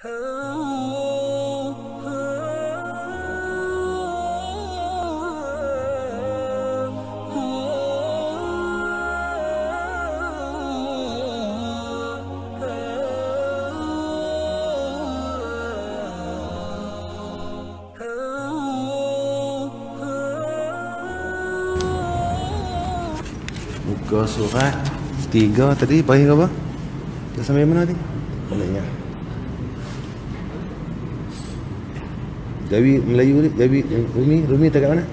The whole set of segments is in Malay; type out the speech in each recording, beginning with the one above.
Muka surat 3 tadi bagi apa? Dah sampai mana tadi? Baliknya. Jawi Melayu ni, Jawi Rumi tak kat mana?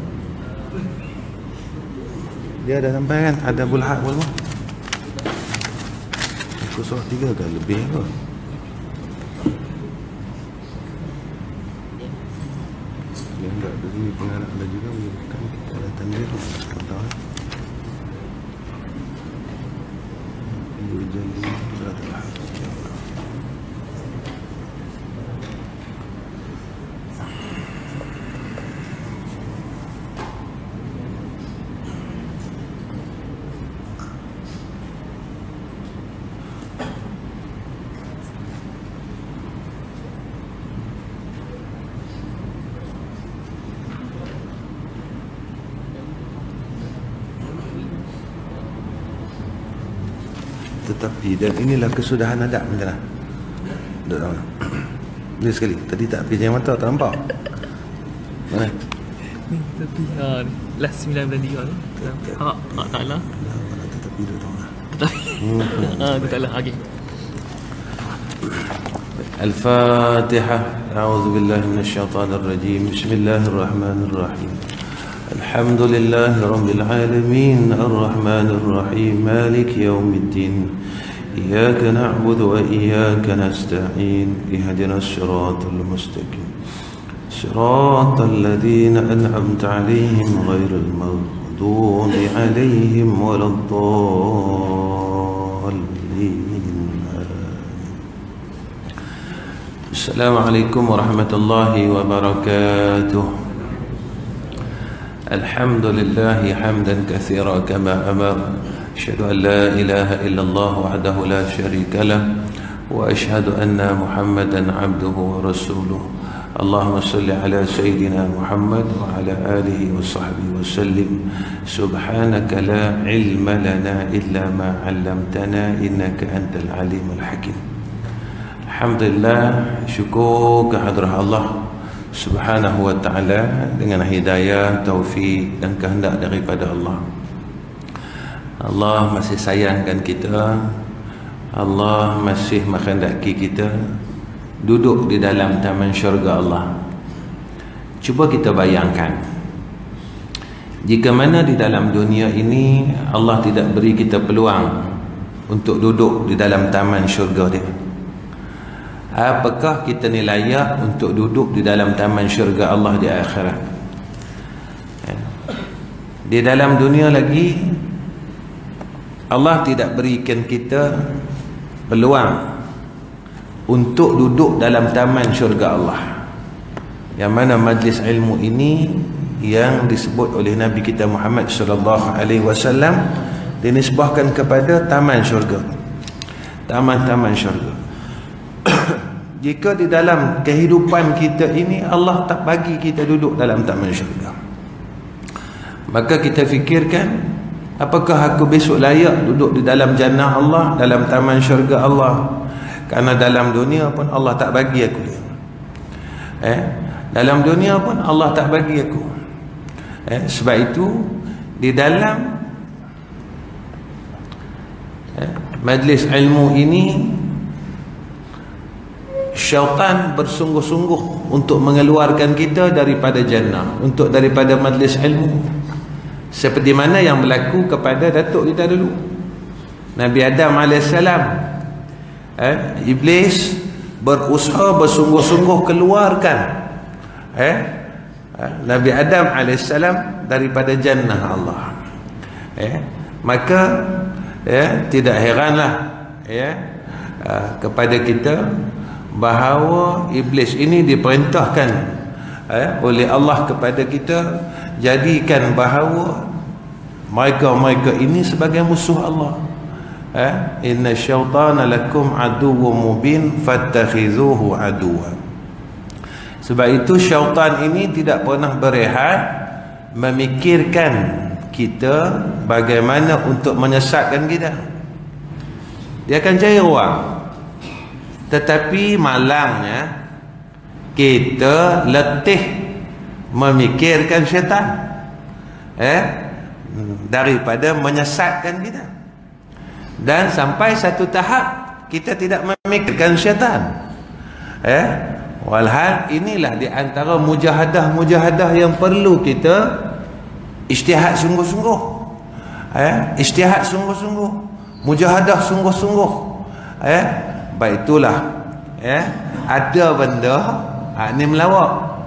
Dia dah sampai kan? Ada bulhak pun. Muka surat 3 kan lebih kot. Dia enggak dari pengarah ada juga menyebutkan kita ada tandir tak tahu. Jadi surat al-Hajj. Tetapi dan inilah kesudahan adab macam mana? Tak tahu. Ni sekali. Tadi tak pergi jangan mata tak nampak. Mana? Ni tepi ni. Last 9 bulan dia ni. Taklah. Tetapi tak tahu lah. Dia taklah. Okey. Al-Fatihah. A'udzu billahi minasyaitanir rajim. Bismillahirrahmanirrahim. Alhamdulillahi rabbil alamin arrahmanir rahim maliki yaumiddin iyyaka na'budu wa iyyaka nasta'in ihdinas siratal mustaqim siratal ladzina an'amta 'alaihim ghairil maghdubi 'alaihim waladdallin. Assalamualaikum warahmatullahi wabarakatuh. الحمد لله حمدا كثيرا كما أمر أشهد أن لا إله إلا الله وحده لا شريك له وأشهد أن محمدا عبده ورسوله اللهم صل على سيدنا محمد وعلى آله وصحبه وسلم سبحانك لا علم لنا إلا ما علمتنا إنك أنت العليم الحكيم. الحمد لله syukur kehadrat Allah Subhanahu wa ta'ala dengan hidayah, taufik dan kehendak daripada Allah. Allah masih sayangkan kita. Allah masih menghendaki kita duduk di dalam taman syurga Allah. Cuba kita bayangkan, jika mana di dalam dunia ini Allah tidak beri kita peluang untuk duduk di dalam taman syurga dia, apakah kita ni layak untuk duduk di dalam taman syurga Allah di akhirat? Di dalam dunia lagi Allah tidak berikan kita peluang untuk duduk dalam taman syurga Allah, yang mana majlis ilmu ini yang disebut oleh Nabi kita Muhammad sallallahu alaihi wasallam dinisbahkan kepada taman syurga, taman-taman syurga. Jika di dalam kehidupan kita ini Allah tak bagi kita duduk dalam taman syurga, maka kita fikirkan, apakah aku besok layak duduk di dalam jannah Allah, dalam taman syurga Allah? Karena dalam dunia pun Allah tak bagi aku dia. Dalam dunia pun Allah tak bagi aku. Sebab itu di dalam majlis ilmu ini syaitan bersungguh-sungguh untuk mengeluarkan kita daripada jannah, daripada majlis ilmu, seperti mana yang berlaku kepada datuk kita dulu, Nabi Adam AS. Iblis berusaha bersungguh-sungguh keluarkan Nabi Adam AS daripada jannah Allah. Maka tidak heranlah kepada kita bahawa iblis ini diperintahkan oleh Allah kepada kita, jadikan bahawa mereka-mereka ini sebagai musuh Allah. Inna syaitana lakum aduwwum mubin fattakhizuhu aduwwa. Sebab itu syaitan ini tidak pernah berehat memikirkan kita bagaimana untuk menyesatkan kita. Dia akan cari ruang. Tetapi malangnya kita letih memikirkan syaitan daripada menyesatkan kita. Dan sampai satu tahap kita tidak memikirkan syaitan. Walhal inilah di antara mujahadah-mujahadah yang perlu kita ijtihad sungguh-sungguh. Ijtihad sungguh-sungguh, mujahadah sungguh-sungguh. Baik itulah ada benda ni melawak.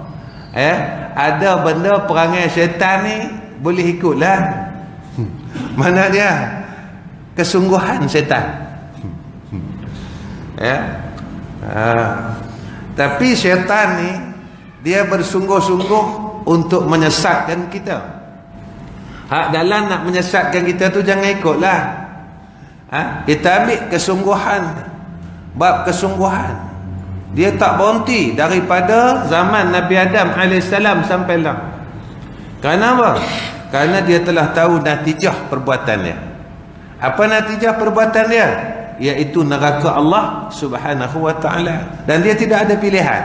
Ada benda perangai syaitan ni boleh ikutlah. Mana dia? Kesungguhan syaitan. Tapi syaitan ni dia bersungguh-sungguh untuk menyesatkan kita. Hak dalam nak menyesatkan kita tu jangan ikutlah. Kita ambil kesungguhan. Bab kesungguhan. Dia tak berhenti daripada zaman Nabi Adam AS sampai lah. Kerana apa? Kerana dia telah tahu natijah perbuatan dia. Apa natijah perbuatan dia? Iaitu neraka Allah Subhanahu wa ta'ala. Dan dia tidak ada pilihan.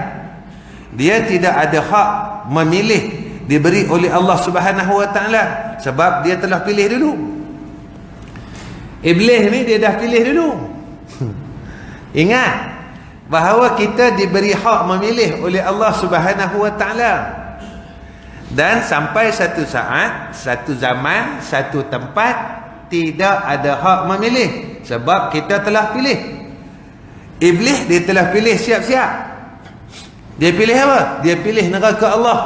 Dia tidak ada hak memilih diberi oleh Allah Subhanahu wa ta'ala. Sebab dia telah pilih dulu. Iblis ni dia dah pilih dulu. Ingat bahawa kita diberi hak memilih oleh Allah Subhanahu wa ta'ala. Dan sampai satu saat, satu zaman, satu tempat tidak ada hak memilih. Sebab kita telah pilih. Iblis dia telah pilih siap-siap. Dia pilih apa? Dia pilih neraka Allah.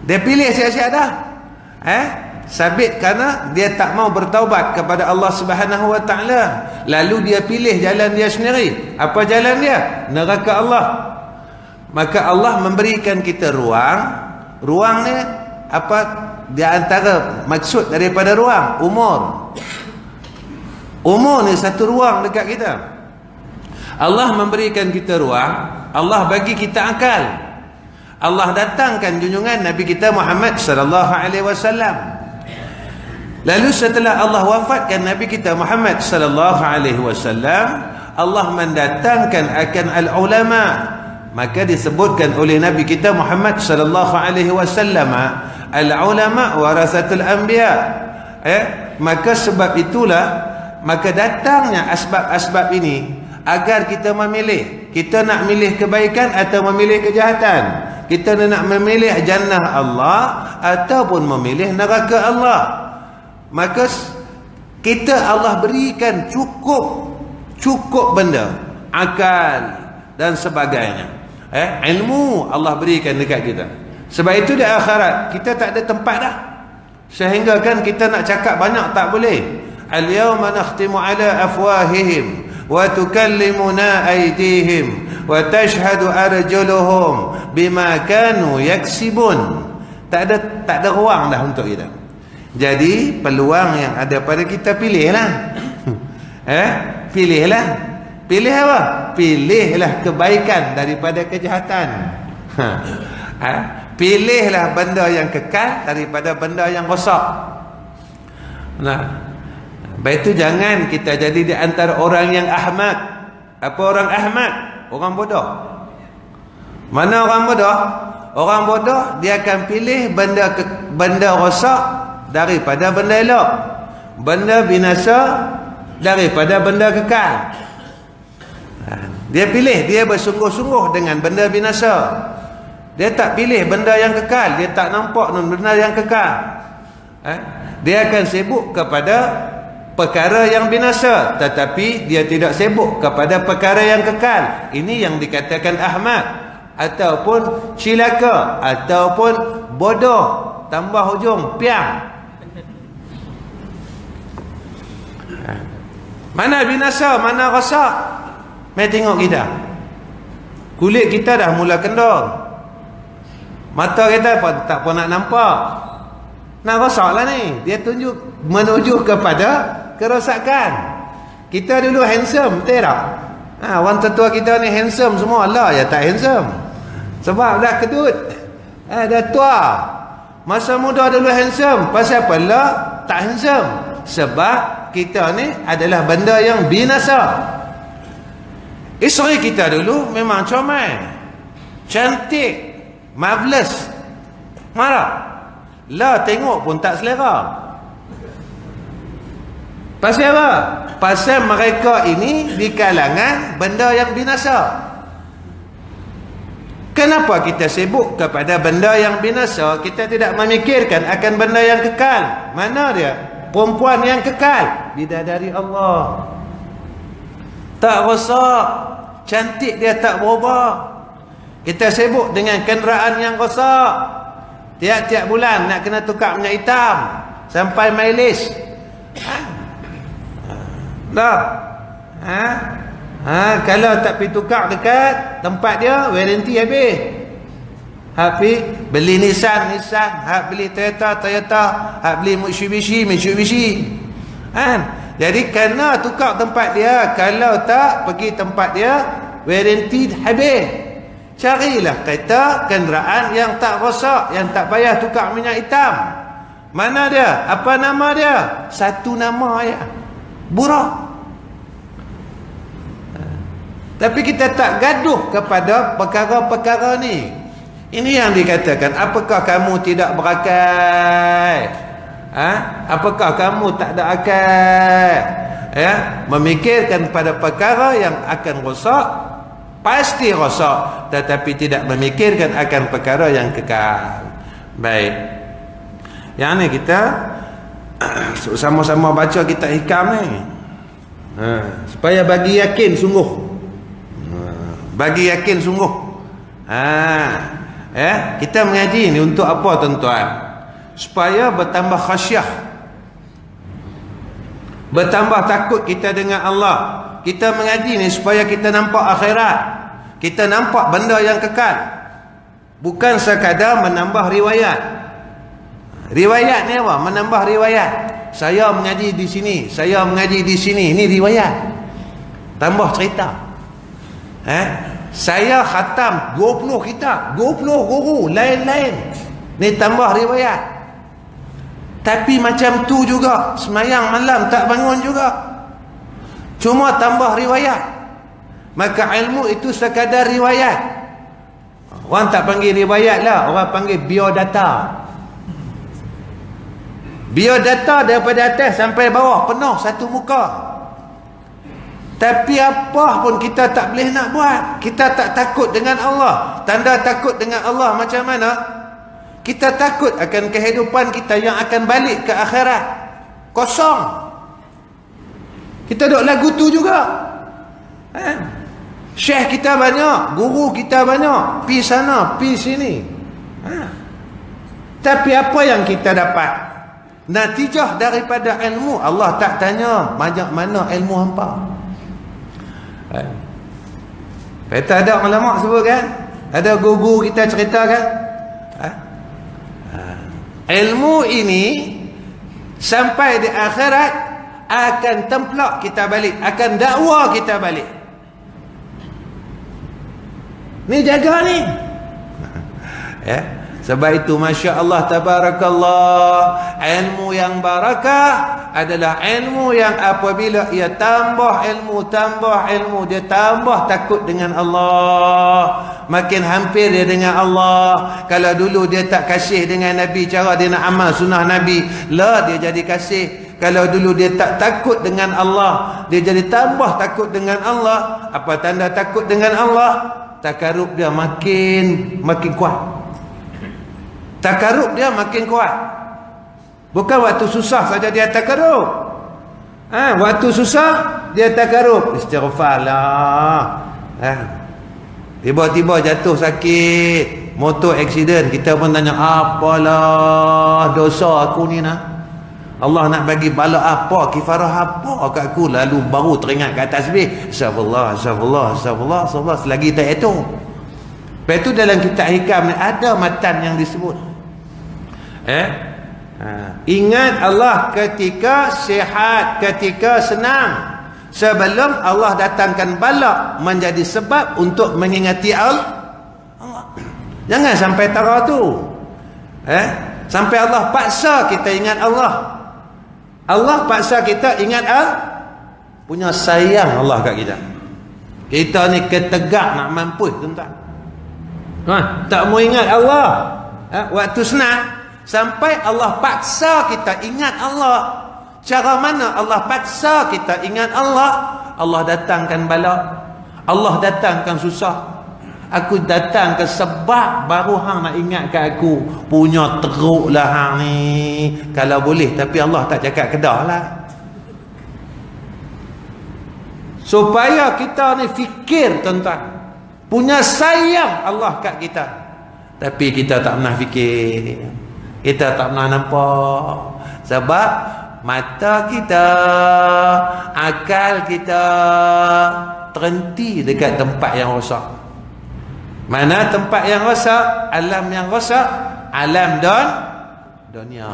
Dia pilih siap-siap dah. Sabit kerana dia tak mau bertaubat kepada Allah Subhanahu wa ta'ala. Lalu dia pilih jalan dia sendiri. Apa jalan dia? Neraka Allah. Maka Allah memberikan kita ruang. Ruang ni apa? Di antara maksud daripada ruang, umur. Umur ni satu ruang dekat kita. Allah memberikan kita ruang. Allah bagi kita akal. Allah datangkan junjungan Nabi kita Muhammad sallallahu alaihi wasallam. Lalu setelah Allah wafatkan Nabi kita Muhammad sallallahu alaihi wasallam, Allah mendatangkan akan al-ulama. Maka disebutkan oleh Nabi kita Muhammad sallallahu alaihi wasallam, al-ulama warasatul anbiya. Maka sebab itulah, maka datangnya asbab-asbab ini agar kita memilih. Kita nak milih kebaikan atau memilih kejahatan. Kita nak memilih jannah Allah ataupun memilih neraka Allah. Maka kita Allah berikan cukup benda, akal dan sebagainya. Ilmu Allah berikan dekat kita. Sebab itu di akhirat kita tak ada tempat dah. Sehingga kan kita nak cakap banyak tak boleh. Al-yawma nakhtimu ala afwahihim wa tukallimuna aydihim wa tashhadu arjuluhum bima kanu yaksibun. Tak ada ruang dah untuk kita. Jadi peluang yang ada pada kita, pilihlah. Pilihlah. Pilih apa? Pilihlah kebaikan daripada kejahatan. Pilihlah benda yang kekal daripada benda yang rosak. Baik itu jangan kita jadi di antara orang yang ahmak. Apa orang ahmak? Orang bodoh. Mana orang bodoh? Orang bodoh dia akan pilih benda rosak daripada benda elok, benda binasa daripada benda kekal. Dia pilih, dia bersungguh-sungguh dengan benda binasa. Dia tak pilih benda yang kekal. Dia tak nampak benda yang kekal. Dia akan sibuk kepada perkara yang binasa, tetapi dia tidak sibuk kepada perkara yang kekal. Ini yang dikatakan ahmak, ataupun cilaka, ataupun bodoh, tambah hujung piang. Mana binasa, mana rosak? Mari tengok kita. Kulit kita dah mula kendor. Mata kita pun tak pun nak nampak. Nak rosak lah ni. Dia menuju kepada kerosakan. Kita dulu handsome, betul tak? Orang tua kita ni handsome semua. Allah ya tak handsome. Sebab dah kedut. Dah tua. Masa muda dulu handsome. Pasal apa lah tak handsome? Sebab kita ni adalah benda yang binasa. Isteri kita dulu memang comel, cantik, marvelous. Marah. Lah tengok pun tak selera. Pasal apa? Pasal mereka ini di kalangan benda yang binasa. Kenapa kita sibuk kepada benda yang binasa? Kita tidak memikirkan akan benda yang kekal. Mana dia? Perempuan yang kekal. Bidadari Allah. Tak rosak. Cantik dia tak berubah. Kita sibuk dengan kenderaan yang rosak. Tiap-tiap bulan nak kena tukar minyak hitam. Sampai mileage. Kalau tak pergi tukar dekat tempat dia, warranty habis. Hak beli Nissan, hak beli Toyota, hak beli Mitsubishi. Jadi kena tukar tempat dia. Kalau tak pergi tempat dia, warranty habis. Carilah kereta kenderaan yang tak rosak, yang tak payah tukar minyak hitam. Mana dia? Apa nama dia? Satu nama ya. Buruk. Tapi kita tak gaduh kepada perkara-perkara ni. Ini yang dikatakan, apakah kamu tidak berakal? Apakah kamu tak ada akal? Memikirkan pada perkara yang akan rosak, pasti rosak, tetapi tidak memikirkan akan perkara yang kekal. Baik. Yang ni kita sama-sama baca kitab hikam ni. Supaya bagi yakin sungguh. Bagi yakin sungguh. Kita mengaji ni untuk apa tuan-tuan? Supaya bertambah khasyah, bertambah takut kita dengan Allah. Kita mengaji ni supaya kita nampak akhirat, kita nampak benda yang kekal, bukan sekadar menambah riwayat. Riwayat ni apa? Menambah riwayat. Saya mengaji di sini, saya mengaji di sini. Ini riwayat. Tambah cerita. Saya khatam 20 kitab, 20 guru lain-lain. Ni tambah riwayat. Tapi macam tu juga, semayang malam tak bangun juga, cuma tambah riwayat. Maka ilmu itu sekadar riwayat. Orang tak panggil riwayat lah, orang panggil biodata. Biodata daripada atas sampai bawah penuh satu muka. Tapi apa pun kita tak boleh nak buat. Kita tak takut dengan Allah. Tanda takut dengan Allah macam mana? Kita takut akan kehidupan kita yang akan balik ke akhirat kosong. Kita duk lagu tu juga. Syekh kita banyak, guru kita banyak, pi sana, pi sini. Tapi apa yang kita dapat? Natijah daripada ilmu. Allah tak tanya banyak mana ilmu hampa. Kata ada ulama sebut kan, ada guru kita cerita kan, ilmu ini sampai di akhirat akan templak kita balik, akan dakwa kita balik. Ni jaga ni. Sebab itu Masya Allah Tabarakallah, ilmu yang barakah adalah ilmu yang apabila ia tambah ilmu, dia tambah takut dengan Allah, makin hampir dia dengan Allah. Kalau dulu dia tak kasih dengan Nabi, cara dia nak amal sunnah Nabi, lah dia jadi kasih. Kalau dulu dia tak takut dengan Allah, dia jadi tambah takut dengan Allah. Apa tanda takut dengan Allah? Takarub dia makin kuat. Takarub dia makin kuat. Bukan waktu susah saja dia takarub. Waktu susah dia takarub. Istighfar lah. Tiba-tiba jatuh sakit, motor accident, kita pun tanya, apalah dosa aku ni nak? Allah nak bagi bala apa, kifarah apa kat aku? Lalu baru teringat kat tasbih, astagfirullah, astagfirullah, astagfirullah, astagfirullah, selagi tak itu. Lepas tu dalam kitab hikam ni ada matan yang disebut, Ingat Allah ketika sihat, ketika senang, sebelum Allah datangkan bala menjadi sebab untuk mengingati Allah. Jangan sampai tara tu. Sampai Allah paksa kita ingat Allah. Allah paksa kita ingat punya sayang Allah kat kita. Kita ni ketegak nak mampus, tuan-tuan. Tak mau ingat Allah waktu senang, sampai Allah paksa kita ingat Allah. Cara mana Allah paksa kita ingat Allah? Allah datangkan bala, Allah datangkan susah. Aku datang ke sebab baru hang nak ingat kat aku. Punya teruk lah hang ni. Kalau boleh, tapi Allah tak cakap kedah lah. Supaya kita ni fikir, tuan-tuan, punya sayang Allah kat kita. Tapi kita tak pernah fikir, kita tak pernah nampak. Sebab mata kita, akal kita terhenti dekat tempat yang rosak. Mana tempat yang rosak? Alam yang rosak, alam dunia.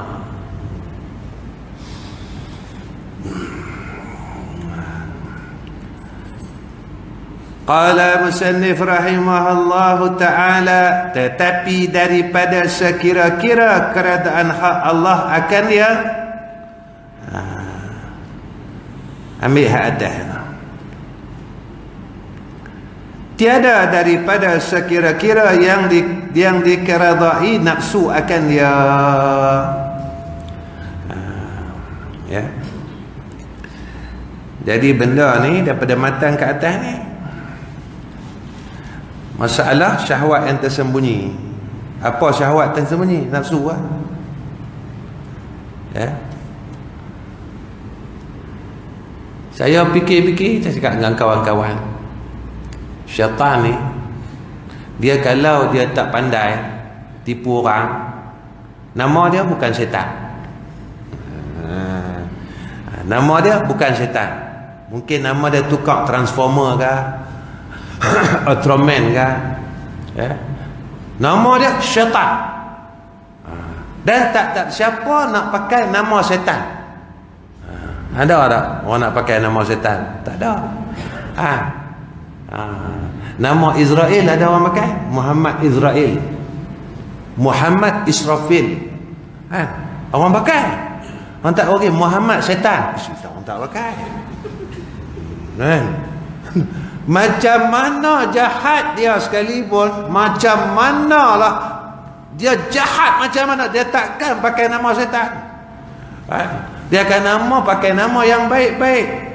Qala musannif rahimahullahu ta'ala, tetapi daripada sekira-kira keradaan hak Allah akan dia ambil hak atas. Tiada daripada sekira-kira yang dikeradai nafsu akan dia. Ya. Jadi benda ni daripada matang ke atas ni, masalah syahwat yang tersembunyi. Apa syahwat tersembunyi? Nafsu lah. Ya. Saya fikir-fikir, saya cakap dengan kawan-kawan, syaitan ni, dia kalau dia tak pandai tipu orang, nama dia bukan syaitan. Nama dia bukan syaitan. Mungkin nama dia tukar Transformer ke, Ultraman ke, nama dia syaitan. Dan tak siapa nak pakai nama syaitan. Ada tak orang nak pakai nama syaitan? Tak ada. Nama Israel ada orang pakai? Muhammad Israel, Muhammad Israfil. Orang pakai. Orang tak pakai Muhammad syaitan. Orang tak pakai. Macam mana jahat dia sekalipun, macam manalah dia jahat, macam mana dia takkan pakai nama syaitan. Dia akan pakai nama yang baik-baik.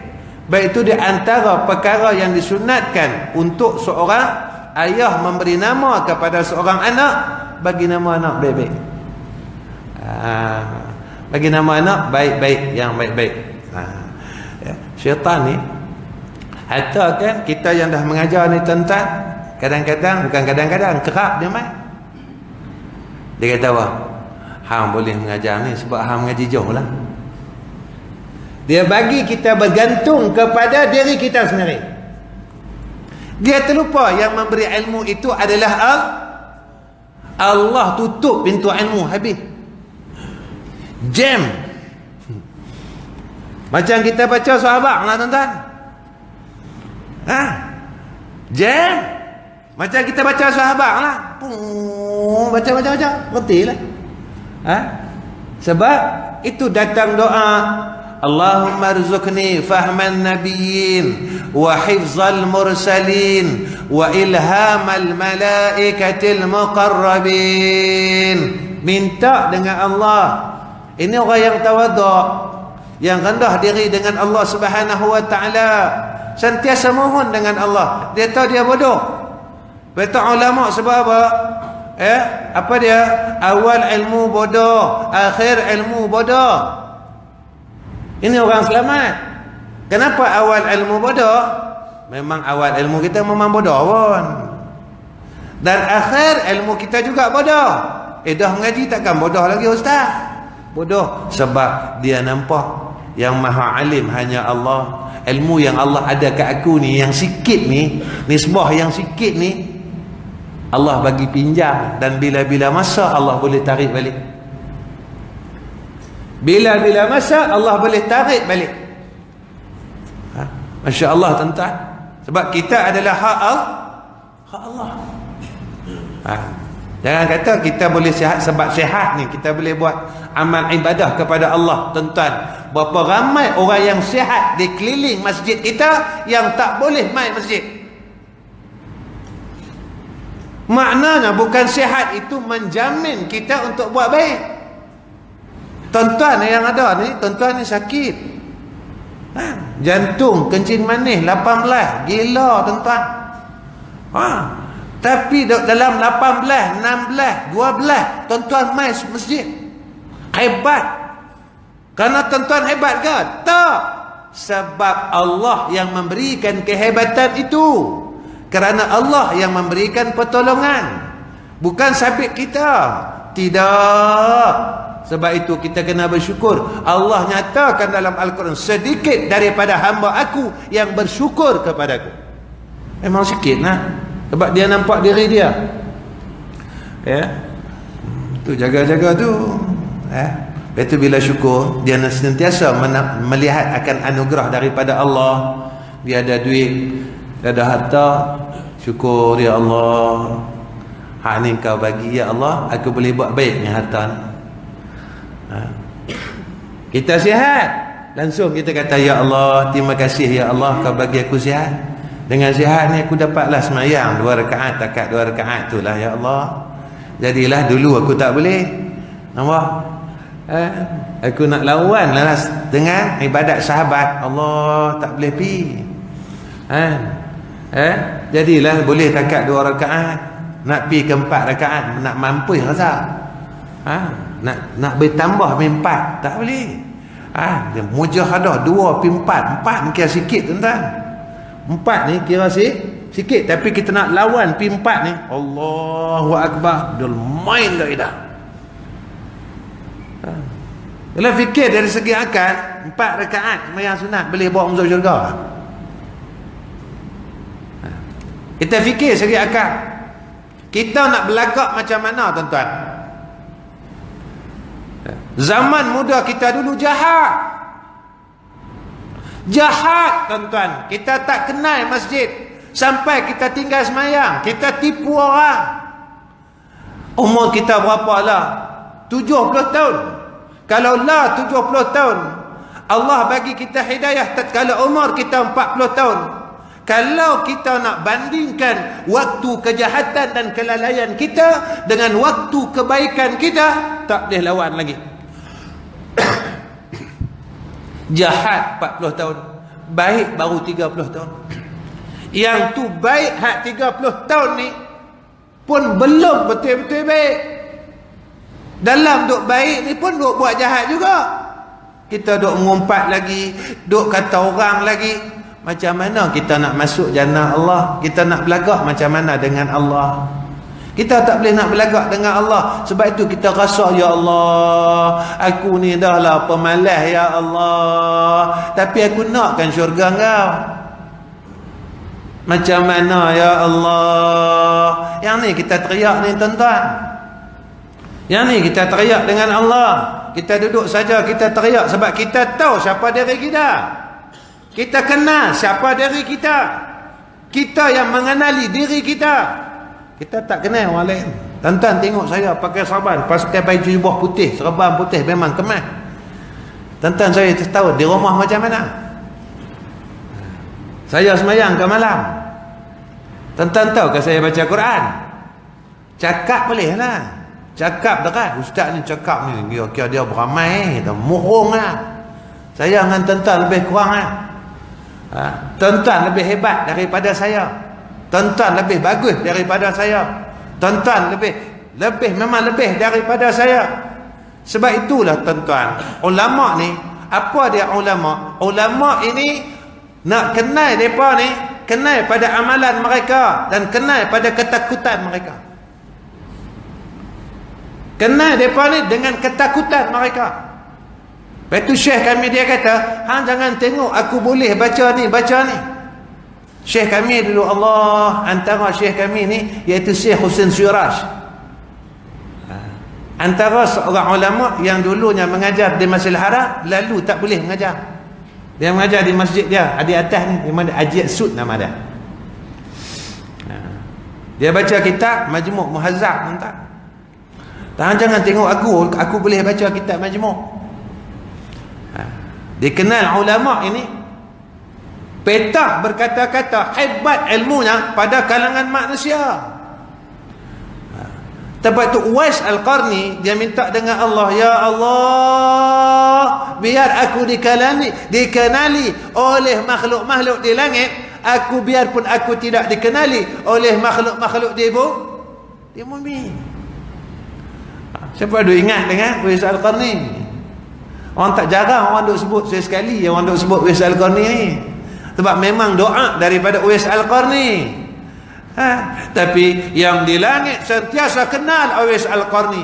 Baik itu di antara perkara yang disunatkan untuk seorang ayah memberi nama kepada seorang anak, bagi nama anak baik-baik. Bagi nama anak baik-baik, yang baik-baik. Syaitan ni, hatta kan kita yang dah mengajar ni tentang, kadang-kadang, bukan kadang-kadang, kerap dia main. Dia kata apa? Hang boleh mengajar ni sebab hang mengaji jauh lah. Dia bagi kita bergantung kepada diri kita sendiri. Dia terlupa yang memberi ilmu itu adalah Allah. Tutup pintu ilmu, habis. Jam. Macam kita baca sahabat lah, tuan-tuan. Jam. Macam kita baca sahabat lah. Baca. Berhenti lah. Sebab itu datang doa, Allahumma rzuqni fahman nabiyyin wa hifzal mursalin wa ilhamal malaikatil muqarrabin. Minta dengan Allah. Ini orang yang tawaduk, yang rendah diri dengan Allah Subhanahu wa taala, sentiasa mohon dengan Allah. Dia tahu dia bodoh. Betul ulama sebab apa? Apa dia? Awal ilmu bodoh, akhir ilmu bodoh. Ini orang selamat. Kenapa awal ilmu bodoh? Memang awal ilmu kita memang bodoh pun. Dan akhir ilmu kita juga bodoh. Dah mengaji takkan bodoh lagi ustaz? Bodoh sebab dia nampak yang maha alim hanya Allah. Ilmu yang Allah ada kat aku ni, yang sikit ni, nisbah yang sikit ni, Allah bagi pinjam, dan bila-bila masa Allah boleh tarik balik. Bila-bila masa Allah boleh tarik balik. Masya Allah tuan-tuan. Sebab kita adalah hak Allah. Jangan kata kita boleh sihat sebab sihat ni kita boleh buat amal ibadah kepada Allah. Tuan-tuan, berapa ramai orang yang sihat di keliling masjid kita yang tak boleh main masjid. Maknanya bukan sihat itu menjamin kita untuk buat baik. Tuan-tuan yang ada ni, tuan-tuan ni sakit, jantung, kencing manis 18, gila tuan-tuan. Tapi dalam 18, 16, 12 tuan-tuan mai masjid. Hebat. Kerana tuan-tuan hebat ke? Tak. Sebab Allah yang memberikan kehebatan itu. Kerana Allah yang memberikan pertolongan, bukan sabit kita. Tidak. Sebab itu kita kena bersyukur. Allah nyatakan dalam Al-Quran, sedikit daripada hamba aku yang bersyukur kepadaku. Memang sikit lah. Sebab dia nampak diri dia. Tu jaga-jaga tu. Lepas tu bila syukur, dia sentiasa melihat akan anugerah daripada Allah. Dia ada duit, dia ada harta, syukur ya Allah. Hak ni kau bagi ya Allah, aku boleh buat baik dengan harta ni. Kita sihat, langsung kita kata ya Allah, terima kasih ya Allah kau bagi aku sihat. Dengan sihat ni aku dapatlah semayang 2 rakaat, takat 2 rakaat tu lah ya Allah. Jadilah dulu aku tak boleh, nampak? Aku nak lawan lah dengan ibadat sahabat, Allah tak boleh pi. Jadilah boleh takat 2 rakaat, nak pi ke 4 rakaat, nak mampu rasa. Nak bertambah 4 tak boleh. Dia mujahadah 2 pi 4 ni kira sikit tuan-tuan. 4 ni kira sikit, tapi kita nak lawan pi 4 ni, Allahu Akbar, dia main dah ida. Kalau fikir dari segi akal, 4 rakaat sembahyang sunat boleh bawa masuk syurga. Kita fikir segi akal. Kita nak berlagak macam mana tuan-tuan? Zaman muda kita dulu jahat tuan-tuan. Kita tak kenal masjid sampai kita tinggal semayang, kita tipu orang. Umur kita berapa lah? 70 tahun. Kalau lah 70 tahun, Allah bagi kita hidayah tatkala umur kita 40 tahun. Kalau kita nak bandingkan waktu kejahatan dan kelalaian kita dengan waktu kebaikan kita, tak boleh lawan lagi. Jahat 40 tahun, baik baru 30 tahun. Yang tu baik hak 30 tahun ni pun belum betul-betul baik. Dalam duk baik ni pun duk buat jahat juga. Kita duk mengumpat lagi, duk kata orang lagi. Macam mana kita nak masuk jannah Allah? Kita nak belagak macam mana dengan Allah? Kita tak boleh nak belagak dengan Allah. Sebab itu kita rasa, ya Allah, aku ni dah lah pemalas ya Allah, tapi aku nakkan syurga Engkau. Macam mana ya Allah? Yang ni kita teriak ni tuan-tuan. Yang ni kita teriak dengan Allah. Kita duduk saja kita teriak sebab kita tahu siapa diri kita. Kita kenal siapa diri kita. Kita yang mengenali diri kita. Kita tak kenal orang lain. Tuan-tuan tengok saya pakai serban, pakai baju jubah putih, serban putih, memang kemas. Tuan-tuan saya tahu di rumah macam mana. Saya semayang ke malam. Tuan-tuan tahu ke saya baca Quran? Cakap boleh lah. Cakap dekat ustaz ni, cakap ni kira dia beramai, dia murung lah. Saya dengan tuan-tuan lebih kurang lah. Tuan-tuan lebih hebat daripada saya. Tuan-tuan lebih bagus daripada saya. Tuan-tuan lebih memang lebih daripada saya. Sebab itulah tuan-tuan, ulama ni, apa dia ulama? Ulama ini nak kenal mereka ni, kenal pada amalan mereka dan kenal pada ketakutan mereka. Kenal mereka ni dengan ketakutan mereka. Lepas tu syekh kami dia kata, hang jangan tengok aku boleh baca ni, baca ni. Syekh kami dulu, Allah, antara syekh kami ni iaitu Syekh Husin Syuraj. Antara seorang ulama yang dulunya mengajar di Masjidil Haram, lalu tak boleh mengajar. Dia mengajar di masjid dia, ada atas ni, di mana Haji Sud nama dia. Dia baca kitab Majmu' Muhazzab, entah. Jangan tengok aku boleh baca kitab Majmu'. Dikenal ulama ini petah berkata-kata hebat ilmunya pada kalangan manusia. Sebab tu Uwais Al-Qarni dia minta dengan Allah, ya Allah, biar aku dikenali oleh makhluk-makhluk di langit, aku biarpun aku tidak dikenali oleh makhluk-makhluk di bumi. Siapa ada ingat dengan Uwais Al-Qarni? Orang tak jarang orang duk sebut, sekali orang duk sebut Uwais Al-Qarni ni. Sebab memang doa daripada Uwais Al-Qarni. Tapi yang di langit sentiasa kenal Uwais Al-Qarni.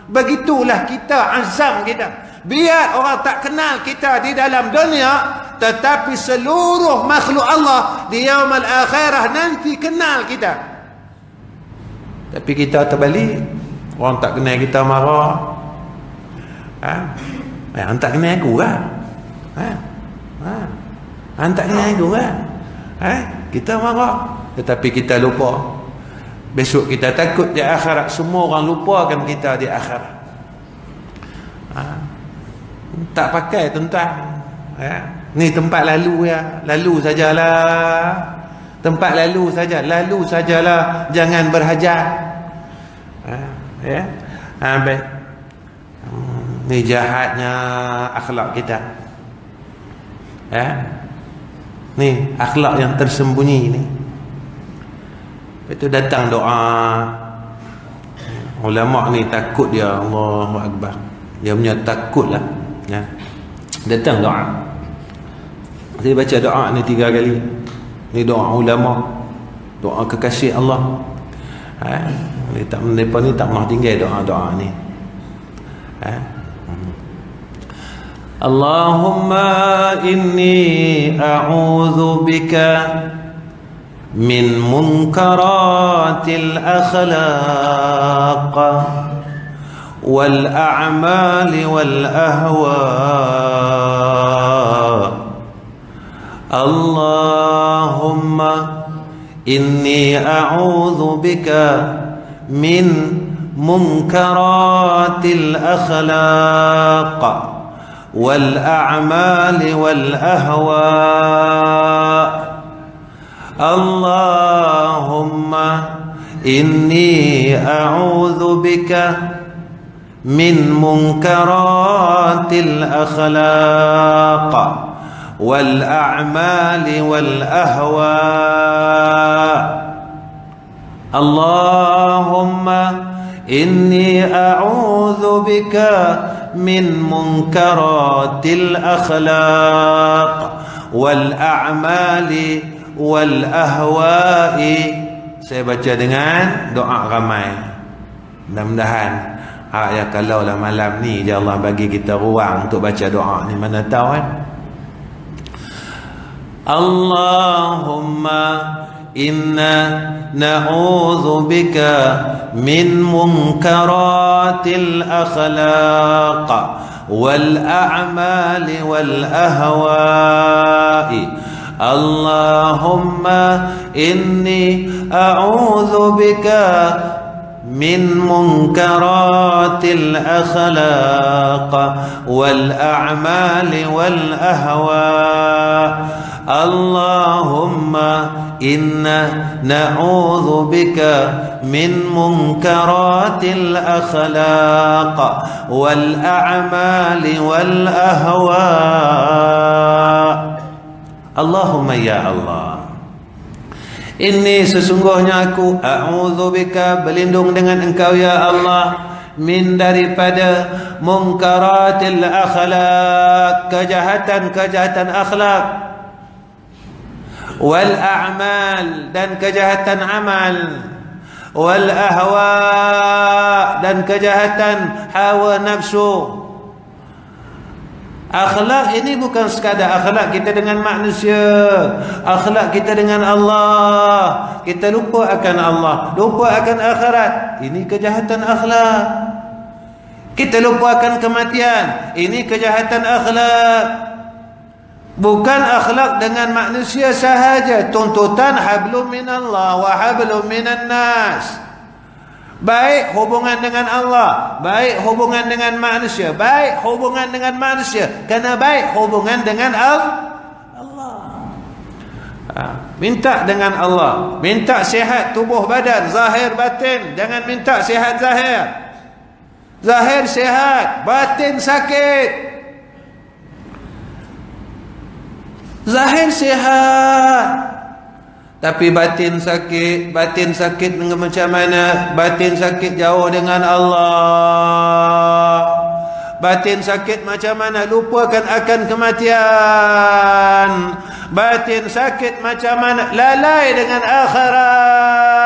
Begitulah kita, azam kita. Biar orang tak kenal kita di dalam dunia, tetapi seluruh makhluk Allah di yaumul akhirah nanti kenal kita. Tapi kita terbalik. Orang tak kenal kita marah. Orang tak kenal aku kan? Orang tak kenal aku kan? Kita marah. Tetapi kita lupa. Besok kita takut di akhirat semua orang lupakan kita di akhirat. Tak pakai tuan-tuan. Ni tempat lalu ya. Lalu sajalah. Tempat lalu saja. Lalu sajalah. Jangan berhajat. Ya. Baik. Ni jahatnya akhlak kita. Ni akhlak yang tersembunyi ni. Itu datang doa. Ulama ni takut dia, Allahu Akbar. Dia punya takutlah. Ya. Datang doa. Saya baca doa ni 3 kali. Ni doa ulama. Doa kekasih Allah. Mereka ni tak mahu tinggal doa-doa ni. Allahumma inni a'udhu bika min munkaratil akhlaq wal a'mali wal ahwa. Allahumma inni a'udhu bika min munkaratil akhlaq wal a'mali wal ahwa. Allahumma inni a'udhu bika min munkaratil akhlaq wal a'mali wal ahwa. Allahumma inni a'udhu bika min munkaratil akhlaq wal a'mali wal ahwa'i. Saya baca dengan doa ramai. Mudah-mudahan ya kalaulah malam ni je Allah bagi kita ruang untuk baca doa ni, mana tahu kan. Allahumma inna na'udzu bika min munkaratil akhlaq wal a'mali wal ahwa'i. Allahumma inni a'udzu bika min munkaratil akhlaq wal a'mali wal ahwa. Allahumma inna na'udzu bika min munkaratil akhlaq wal a'mali wal ahwa. Allahumma ya Allah, ini sesungguhnya aku a'udzubika berlindung dengan engkau ya Allah min daripada munkaratil akhlaq, kejahatan akhlak, wal a'mal dan kejahatan amal, wal ahwa dan kejahatan hawa nafsu. Akhlak ini bukan sekadar akhlak kita dengan manusia, akhlak kita dengan Allah. Kita lupa akan Allah, lupa akan akhirat. Ini kejahatan akhlak. Kita lupakan kematian. Ini kejahatan akhlak. Bukan akhlak dengan manusia sahaja. Tuntutan hablum minallah wa hablum minan nas. Baik hubungan dengan Allah, baik hubungan dengan manusia, baik hubungan dengan manusia, kena baik hubungan dengan Allah. Minta dengan Allah, minta sihat tubuh badan, zahir batin. Jangan minta sihat zahir. Zahir sihat, batin sakit. Zahir sihat, tapi batin sakit dengan macam mana? Batin sakit jauh dengan Allah. Batin sakit macam mana? Lupakan akan kematian. Batin sakit macam mana? Lalai dengan akhirat.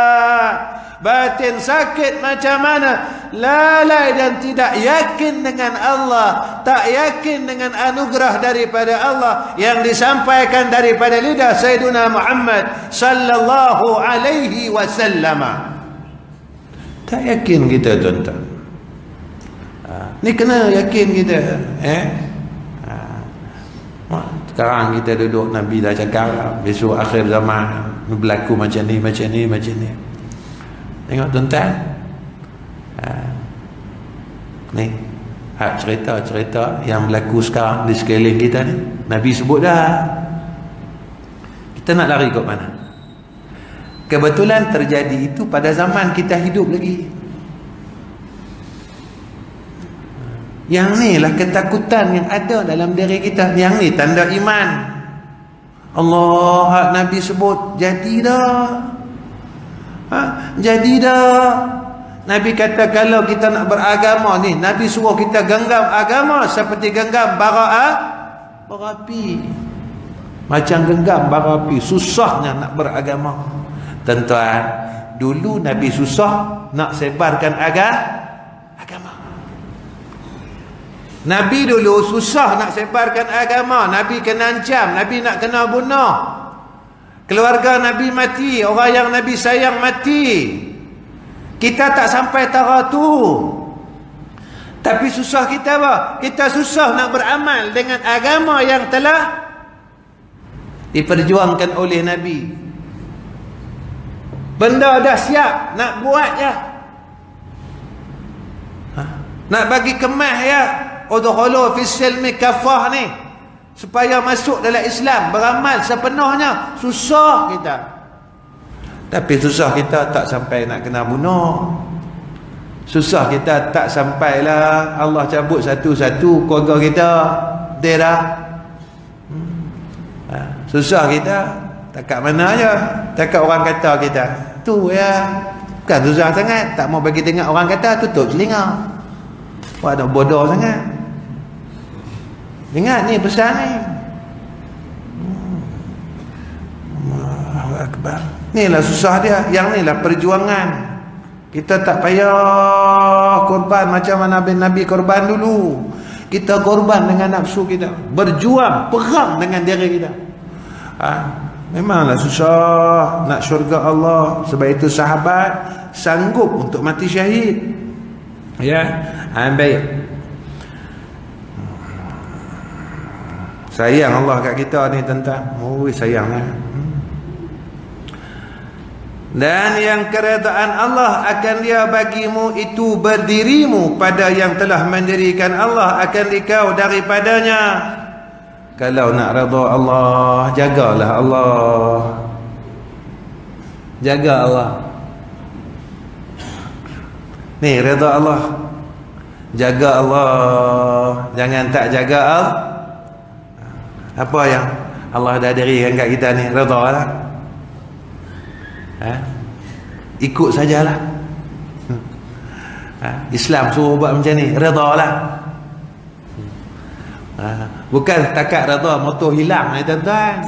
Batin sakit macam mana? Lalai dan tidak yakin dengan Allah, tak yakin dengan anugerah daripada Allah yang disampaikan daripada lidah Sayyidina Muhammad sallallahu alaihi wasallam. Tak yakin kita, tuan-tuan. Ni kena yakin kita. Sekarang kita duduk, Nabi dah cakap besok akhir zaman berlaku macam ni, macam ni, macam ni. Tengok tuan-tuan, ni cerita-cerita yang berlaku sekarang di sekeliling kita ni, Nabi sebut dah. Kita nak lari ke mana? Kebetulan terjadi itu pada zaman kita hidup lagi. Yang ni lah ketakutan yang ada dalam diri kita. Yang ni tanda iman. Allah, Nabi sebut, jadi dah. Jadi dah. Nabi kata kalau kita nak beragama ni, Nabi suruh kita genggam agama seperti genggam bara api. Macam genggam bara api. Susahnya nak beragama. Tuan-tuan, dulu Nabi susah nak sebarkan agama. Nabi dulu susah nak sebarkan agama. Nabi kena ancam, Nabi nak kena bunuh. Keluarga Nabi mati, orang yang Nabi sayang mati. Kita tak sampai tara tu. Tapi susah kita apa? Kita susah nak beramal dengan agama yang telah diperjuangkan oleh Nabi. Benda dah siap, nak buat ya. Nak bagi kemas ya. Udkhulu fis silmi kafah ni, supaya masuk dalam Islam, beramal sepenuhnya. Susah kita. Tapi susah kita tak sampai nak kena bunuh. Susah kita tak sampailah Allah cabut satu-satu keluarga kita. Dia dah. Susah kita tak kat mana aja. Tak kat orang kata kita. Tu ya. Bukan susah sangat. Tak mau bagi dengar orang kata, tutup telinga. Wah, nak bodoh sangat. Ingat ni pesan ni. Allahu Akbar. Inilah susah dia. Yang inilah perjuangan. Kita tak payah korban macam mana Nabi korban dulu. Kita korban dengan nafsu kita. Berjuang, perang dengan diri kita. Memanglah susah nak syurga Allah. Sebab itu sahabat sanggup untuk mati syahid. Ya, baik. Sayang Allah kat kita ni, tuan-tuan. Sayangnya. Dan yang keredaan Allah akan dia bagimu itu berdirimu pada yang telah mendirikan Allah akan dikau daripadanya. Kalau nak redha Allah, jagalah Allah. Jaga Allah. Ni redha Allah. Jaga Allah. Jangan tak jaga Allah. Apa yang Allah dah dirikan kat kita ni, redha lah. Ikut sajalah. Islam suruh buat macam ni, redha lah. Bukan takat redha motor hilang ni, tuan-tuan.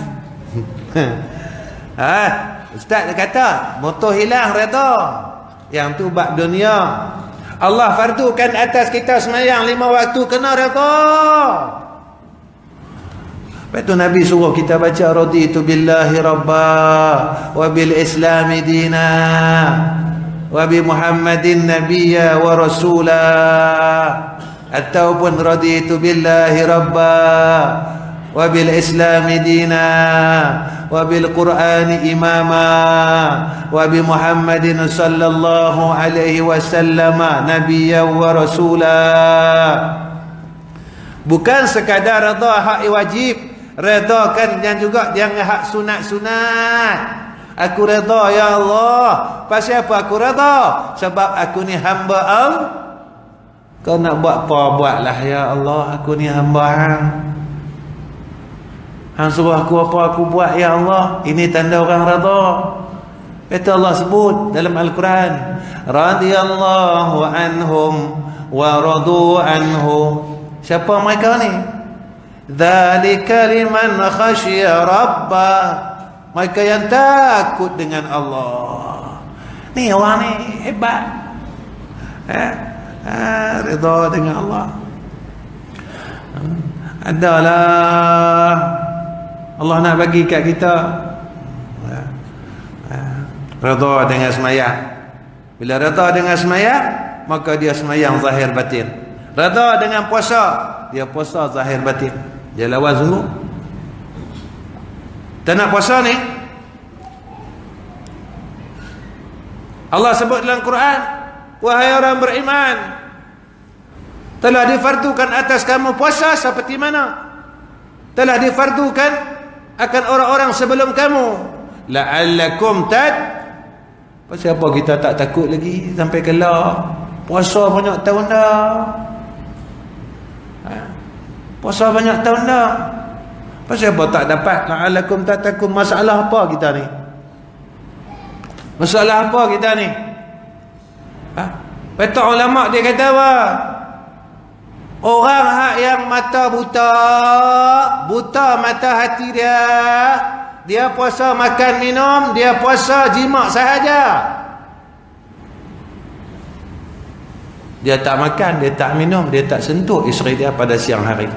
Ustaz kata motor hilang redha, yang tu bab dunia. Allah fardukan atas kita sembahyang 5 waktu, kena redha. Lepas tu Nabi suruh kita baca raditu billahi rabba wa bil islami dina. wa bi Muhammadin nabiyya wa rasula, ataupun raditu billahi rabba wa bil islami dina wa bil qur'ani imama wa bi Muhammadin sallallahu alaihi wasallam nabiyya wa rasula. Bukan sekadar redha hak wajib, redha kan yang juga yang hak sunat-sunat. Aku redha ya Allah. Pasal apa aku redha? Sebab aku ni hamba Allah. Kau nak buat apa buatlah ya Allah, aku ni hamba Hang. Hang suruh aku apa aku buat ya Allah. Ini tanda orang redha. Itu Allah sebut dalam Al-Quran, radhiyallahu anhum wa radu anhu. Siapa mereka ni? Dzalika liman khasyiya rabbah. Mereka yang takut dengan Allah. Ni orang ni hebat. Redha dengan Allah. Adalah Allah nak bagi kat kita redha dengan semayang. Bila redha dengan semayang, maka dia semayang zahir batin. Redha dengan puasa, dia puasa zahir batin. Dia lawan sungguh. Tak nak puasa ni, Allah sebut dalam Quran, wahai orang beriman, telah difardukan atas kamu puasa seperti mana telah difardukan akan orang-orang sebelum kamu, la'allakum pasal apa kita tak takut lagi sampai kelak? Puasa banyak tahun dah. Puasa banyak tahun dah. Pasal apa tak dapat? La'allakum tattaqun. Masalah apa kita ni? Masalah apa kita ni? Petak ulama dia kata apa? Orang yang mata buta, buta mata hati dia, dia puasa makan minum, dia puasa jima sahaja. Dia tak makan, dia tak minum, dia tak sentuh isteri dia pada siang hari.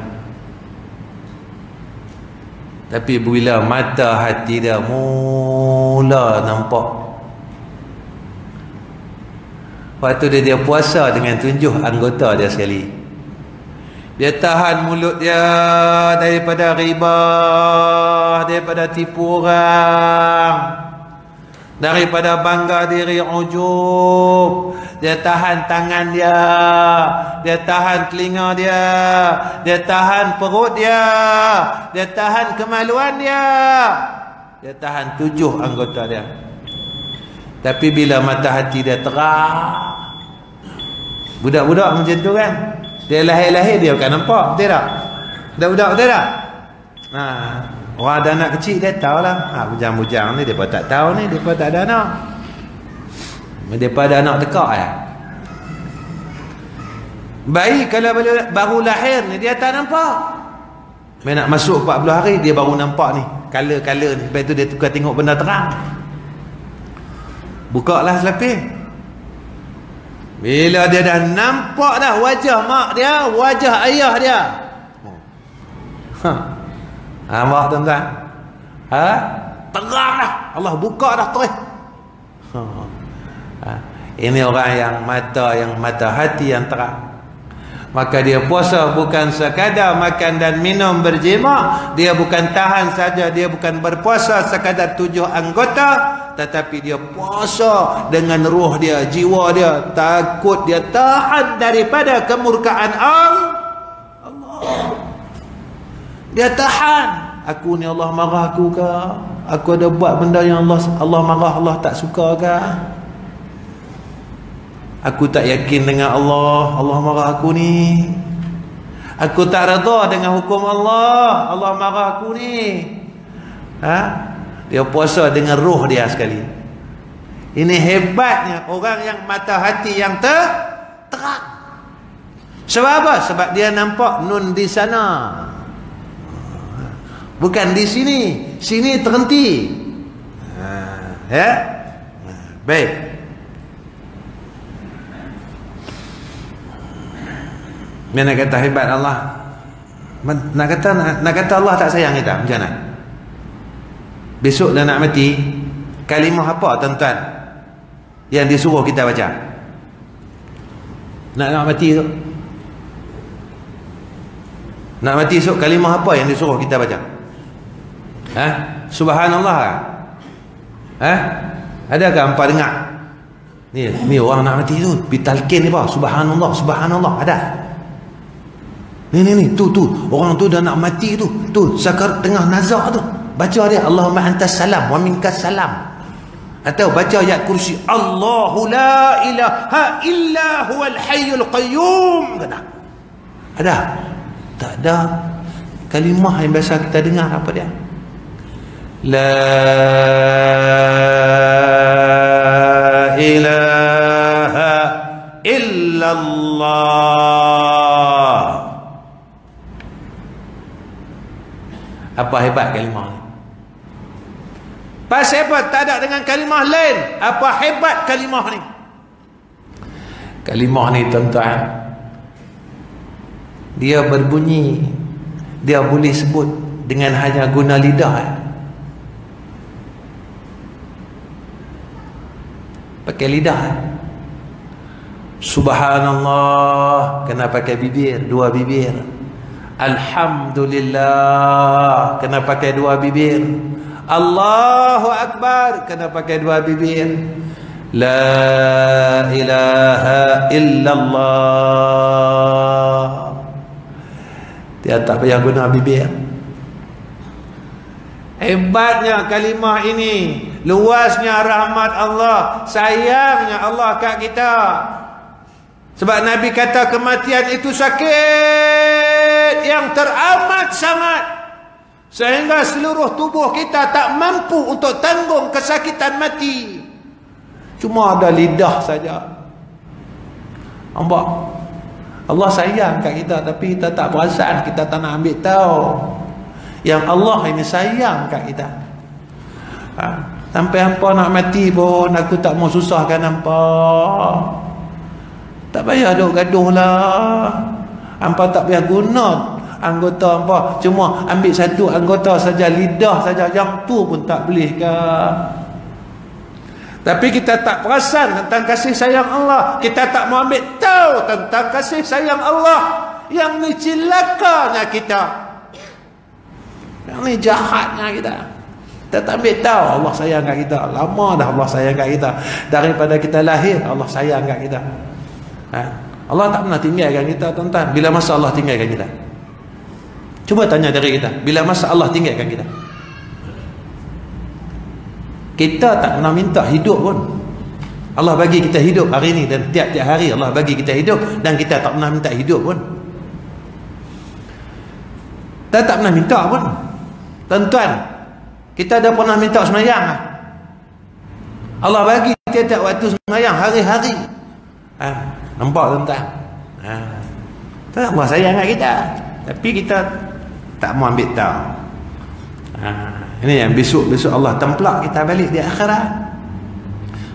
Tapi bila mata hati dia mula nampak, waktu dia puasa dengan 7 anggota dia sekali. Dia tahan mulut dia daripada riba, daripada tipu orang, daripada bangga diri, ujub. Dia tahan tangan dia, dia tahan telinga dia, dia tahan perut dia, dia tahan kemaluan dia, dia tahan 7 anggota dia. Tapi bila mata hati dia terang, budak-budak macam tu kan, dia lahir-lahir dia bukan nampak, betul tak? Budak-budak betul tak? Orang ada anak kecil dia tahulah. Bujang-bujang ni dia pun tak tahu ni, dia pun tak ada anak. Dia pun ada anak tekak ya. Bayi kalau baru lahir ni dia tak nampak. Dia nak masuk 40 hari dia baru nampak ni, color-color ni. Lepas tu dia tukar tengok benda terang. Buka lah selapis. Bila dia dah nampak dah wajah mak dia, wajah ayah dia, nampak tuan-tuan? Terang dah. Allah buka dah terus. Ini orang yang mata hati yang terang. Maka dia puasa bukan sekadar makan dan minum berjima. Dia bukan tahan saja, dia bukan berpuasa sekadar 7 anggota, tetapi dia puasa dengan ruh dia, jiwa dia, takut dia tahan daripada kemurkaan Allah. Dia tahan. Aku ni Allah marah aku ke? Aku ada buat benda yang Allah marah, Allah tak suka ke? Aku tak yakin dengan Allah, Allah marah aku ni. Aku tak redha dengan hukum Allah, Allah marah aku ni. Dia puasa dengan roh dia sekali. Ini hebatnya orang yang mata hati yang terang. Sebab apa? Sebab dia nampak nun di sana, bukan di sini. Sini terhenti. Baik. Dia nak kata hebat Allah. Nak kata Allah tak sayang kita, macam mana? Besok dah nak mati, kalimah apa tuan-tuan yang disuruh kita baca? Nak mati tu, nak mati esok, kalimah apa yang disuruh kita baca? Subhanallah kan? Adakah hampa dengar? Ni orang nak mati tu pitalkin ni apa? Subhanallah, subhanallah, ada? Ni tu orang tu dah nak mati tu sakar tengah nazak tu, baca dia Allahumma antas salam wa minkas salam, atau baca ayat kursi Allahu la ilaha illa huwal hayyul qayyum. Ada? Tak ada. Kalimah yang biasa kita dengar apa dia? La ilaha illallah. Apa hebat kalimah ni? Pasal apa tak ada dengan kalimah lain? Apa hebat kalimah ni? Kalimah ni tuan-tuan, dia berbunyi, dia boleh sebut dengan hanya guna lidah. Pakai lidah. Subhanallah kena pakai bibir, dua bibir. Alhamdulillah kena pakai dua bibir. Allahu Akbar kena pakai dua bibir. La ilaha illallah, dia tak payah guna bibir. Hebatnya kalimah ini, luasnya rahmat Allah, sayangnya Allah kat kita. Sebab Nabi kata kematian itu sakit yang teramat sangat, sehingga seluruh tubuh kita tak mampu untuk tanggung kesakitan mati. Cuma ada lidah saja. Nampak? Allah sayang kat kita, tapi kita tak perasan, kita tak nak ambil tahu yang Allah ini sayang kat kita. Sampai hampa nak mati pun aku tak mau susahkan hampa. Tak payah duk gaduh lah. Hampa tak payah guna anggota hampa, cuma ambil satu anggota saja, lidah saja, yang tu pun tak boleh ke? Tapi kita tak perasan tentang kasih sayang Allah, kita tak mau ambil tahu tentang kasih sayang Allah. Yang ni cilakanya kita, yang ni jahatnya kita. Kita tak ambil tahu Allah sayang kat kita. Lama dah Allah sayang kat kita, daripada kita lahir Allah sayang kat kita. Allah tak pernah tinggalkan kita tuan-tuan. Bila masa Allah tinggalkan kita? Cuba tanya diri kita, bila masa Allah tinggalkan kita? Kita tak pernah minta hidup pun. Allah bagi kita hidup hari ni, dan tiap-tiap hari Allah bagi kita hidup, dan kita tak pernah minta hidup pun. Kita tak pernah minta pun. Tuan-tuan, kita dah pernah minta semayang? Allah bagi tiap-tiap waktu semayang hari-hari. Nampak tuan-tuan? Allah sayang kat kita, tapi kita tak mau ambil tahu. Ini yang besok-besok Allah templak kita balik di akhirat.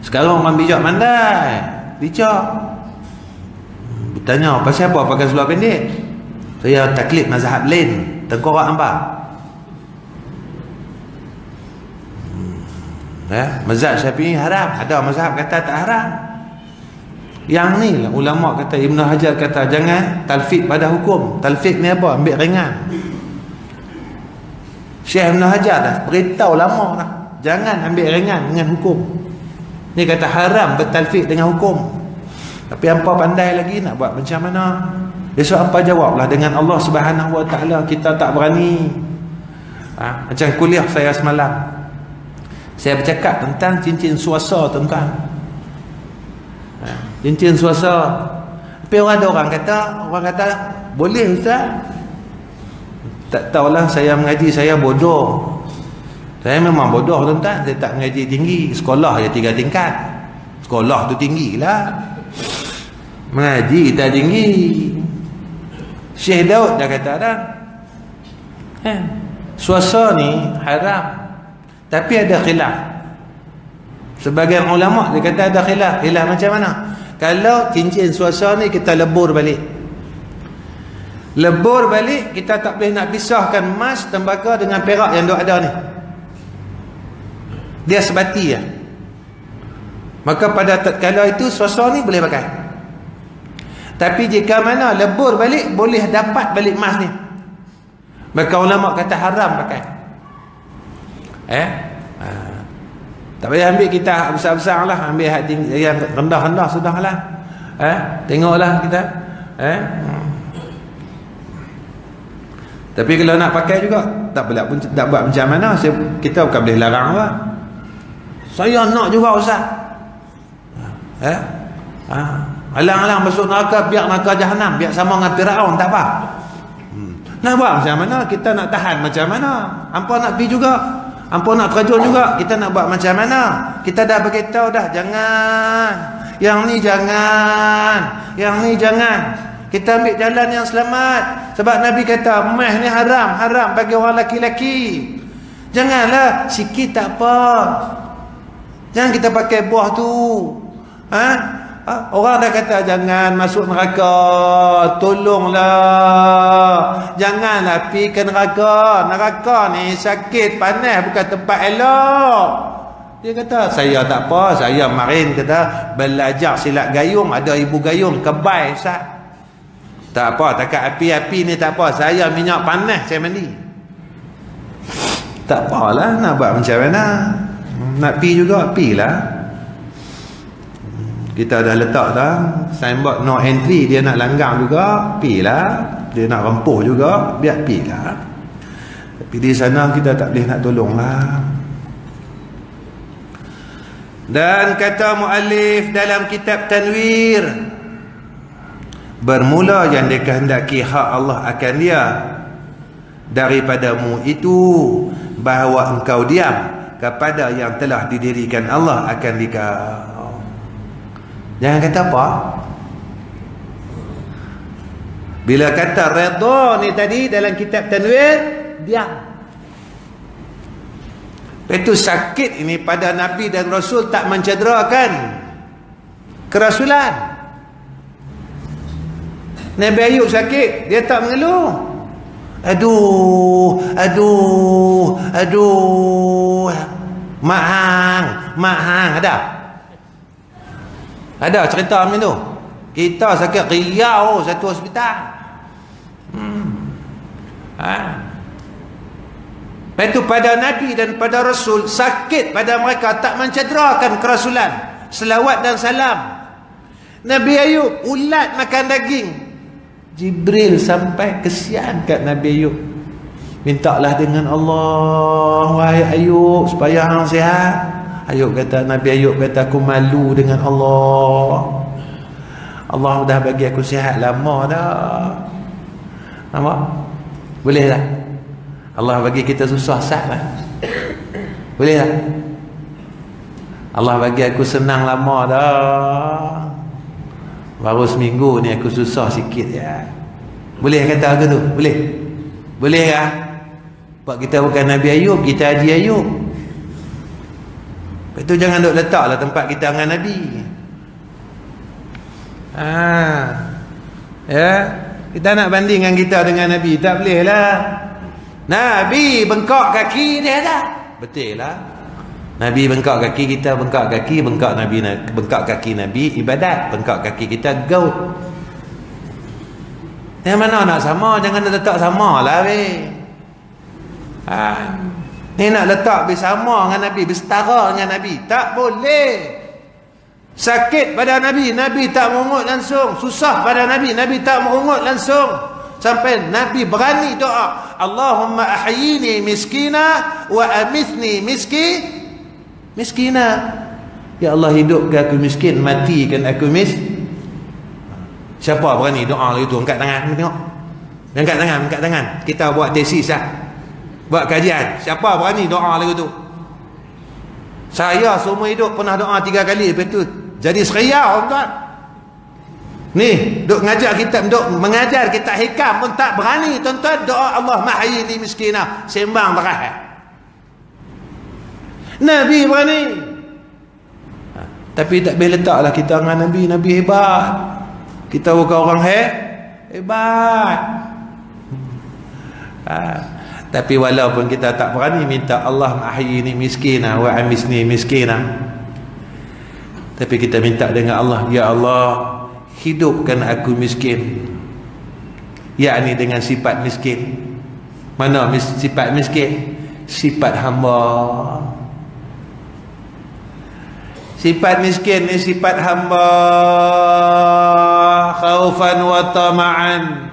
Sekarang orang bijak mandai, bijak. Bertanya, pasal apa pakai seluar pendek? Saya taklid mazhab lain, tengkorak hamba. Mazhab Syafi'i haram, ada mazhab kata tak haram. Yang ni lah ulama kata, Ibn Hajar kata jangan talfik pada hukum. Talfik ni apa? Ambil ringan. Syekh Ibn Hajar dah beritahu lama dah, jangan ambil ringan dengan hukum. Ni kata haram bertalfik dengan hukum. Tapi hampa pandai lagi nak buat macam mana? Besok hampa jawablah dengan Allah Subhanahu Wa Taala. Kita tak berani. Macam kuliah saya semalam, saya bercakap tentang cincin suasa tuan-tuan. Cincin suasa. Tapi ada orang kata boleh ustaz. Tak tahulah, saya mengaji, saya bodoh. Saya memang bodoh tuan-tuan. Saya tak mengaji tinggi. Sekolah je 3 tingkat. Sekolah tu tinggi lah, mengaji tak tinggi. Syekh Daud dah kata dah, suasa ni haram, tapi ada khilaf. Sebagian ulama' dia kata ada khilaf. Khilaf macam mana? Kalau cincin suasa ni kita lebur balik, kita tak boleh nak pisahkan emas, tembaga dengan perak yang ada ni. Dia sebati ya. Maka pada tatkala itu swaswa ni boleh pakai. Tapi jika mana lebur balik, boleh dapat balik emas ni, maka ulama kata haram pakai. Tak payah ambil kita besar-besar lah, ambil yang rendah-rendah sudahlah. Tengoklah kita. Tapi kalau nak pakai juga, tak buat macam mana, kita bukan boleh larang apa. Saya nak juga Ustaz. Alang-alang masuk neraka, biar neraka Jahannam, biar sama dengan Firaun, tak apa. Nak buat macam mana? Kita nak tahan macam mana? Hampa nak pergi juga, hampa nak terjun juga, kita nak buat macam mana? Kita dah beritahu dah, jangan, yang ni jangan, yang ni jangan. Kita ambil jalan yang selamat. Sebab Nabi kata meh ni haram, haram bagi orang laki-laki. Janganlah, sikit tak apa. Jangan kita pakai buah tu. Orang dah kata jangan masuk neraka, tolonglah, janganlah pergi ke neraka. Neraka ni sakit, panas, bukan tempat elok. Dia kata saya tak apa, saya marin kata belajar silat gayung, ada ibu gayung kebai Ustaz. Tak apa, takat api-api ni tak apa, saya minyak panas saya mandi. Tak apalah, nak buat macam mana? Nak pergi juga, pergilah. Kita dah letak dah signboard no entry, dia nak langgar juga, pilah. Dia nak rempuh juga, biar pilah. Tapi di sana kita tak boleh nak tolonglah. Dan kata muallif dalam kitab Tanwir, bermula yang dikehendaki hak Allah akan dia daripadamu itu, bahawa engkau diam kepada yang telah didirikan Allah akan dikau. Jangan kata apa. Bila kata redha ni tadi dalam kitab Tanwir, diam. Itu sakit ini pada Nabi dan Rasul tak mencederakan kerasulan. Nabi Ayub sakit, dia tak mengeluh. Aduh, aduh, aduh, mahang, ada? Ada cerita macam tu. Kita sakit Riau satu hospital. Itu pada Nabi dan pada Rasul, sakit pada mereka tak mencederakan kerasulan. Selawat dan salam. Nabi Ayub ulat makan daging, Jibril sampai kesian kat Nabi Ayub. Mintalah dengan Allah, wahai Ayub, supaya hang sihat. Ayub kata, Nabi Ayub kata, aku malu dengan Allah. Allah dah bagi aku sihat lama dah. Nampak? Boleh tak? Allah bagi kita susah sah lah. Boleh tak? Allah bagi aku senang lama dah. Baru seminggu ni aku susah sikit ya. Boleh kata aku tu? Boleh? Boleh tak? Sebab kita bukan Nabi Ayub, kita Haji Ayub. Itu jangan duk letaklah tempat kita dengan Nabi. Ya, kita nak bandingkan kita dengan Nabi, tak boleh lah. Nabi bengkak kaki dia dah. Betul lah. Nabi bengkak kaki, kita bengkak kaki, bengkak kaki Nabi ibadat, bengkak kaki kita gaut. Yang mana nak sama, jangan letak sama lah weh. Ni nak letak bersama dengan Nabi, bersetara dengan Nabi, tak boleh. Sakit pada Nabi, Nabi tak merungut langsung. Susah pada Nabi, Nabi tak merungut langsung. Sampai Nabi berani doa, Allahumma ahyini miskina wa amithni miskina. Ya Allah, hidupkan aku miskin, matikan aku Siapa berani doa itu? Angkat tangan, tengok. Angkat tangan. Kita buat tesis lah, buat kajian. Siapa berani doa lagu tu? Saya seumur hidup pernah doa 3 kali, lepas tu jadi seriau tuan. Ni duk ngajar kita, duk mengajar kita hikam pun tak berani tuan-tuan doa Allah mahyini miskina, sembang berah. Nabi berani. Tapi tak boleh letaklah kita dengan Nabi. Nabi hebat, kita bukan orang hebat. Tapi walaupun kita tak berani minta Allah mahyini miskina wa amisni miskina, Tapi kita minta dengan Allah, ya Allah, hidupkan aku miskin, yakni dengan sifat miskin. Mana sifat miskin? Sifat hamba. Sifat miskin ni sifat hamba. Khaufan wa tama'an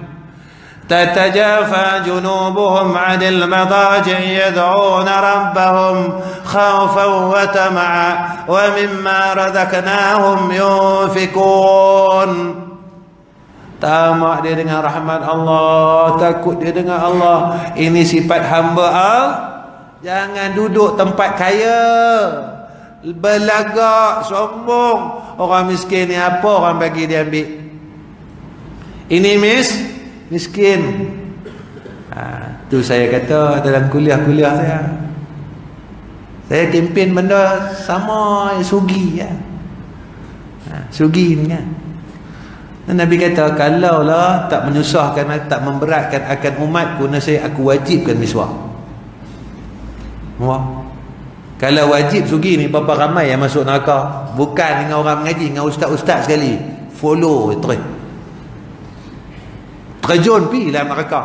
تتجافى جنوبهم عن المضاجع يدعون ربهم خوفا وطمعا ومما رزقناهم ينفقون. Tamak dia dengan rahmat Allah, takut dia dengan Allah. Ini sifat hamba Allah. Jangan duduk tempat kaya, belagak, sombong. Orang miskin ni apa orang bagi dia ambil? Ini miskin. Tu saya kata dalam kuliah-kuliah saya kempen benda sama sugi ya. Sugi ni kan. Dan Nabi kata, kalaulah tak menyusahkan, tak memberatkan akan umatku, nasib aku wajibkan miswak. Wah. Kalau wajib sugi ni, berapa ramai yang masuk neraka? Bukan dengan orang mengaji, dengan ustaz-ustaz sekali. Follow terjun pi dalam neraka.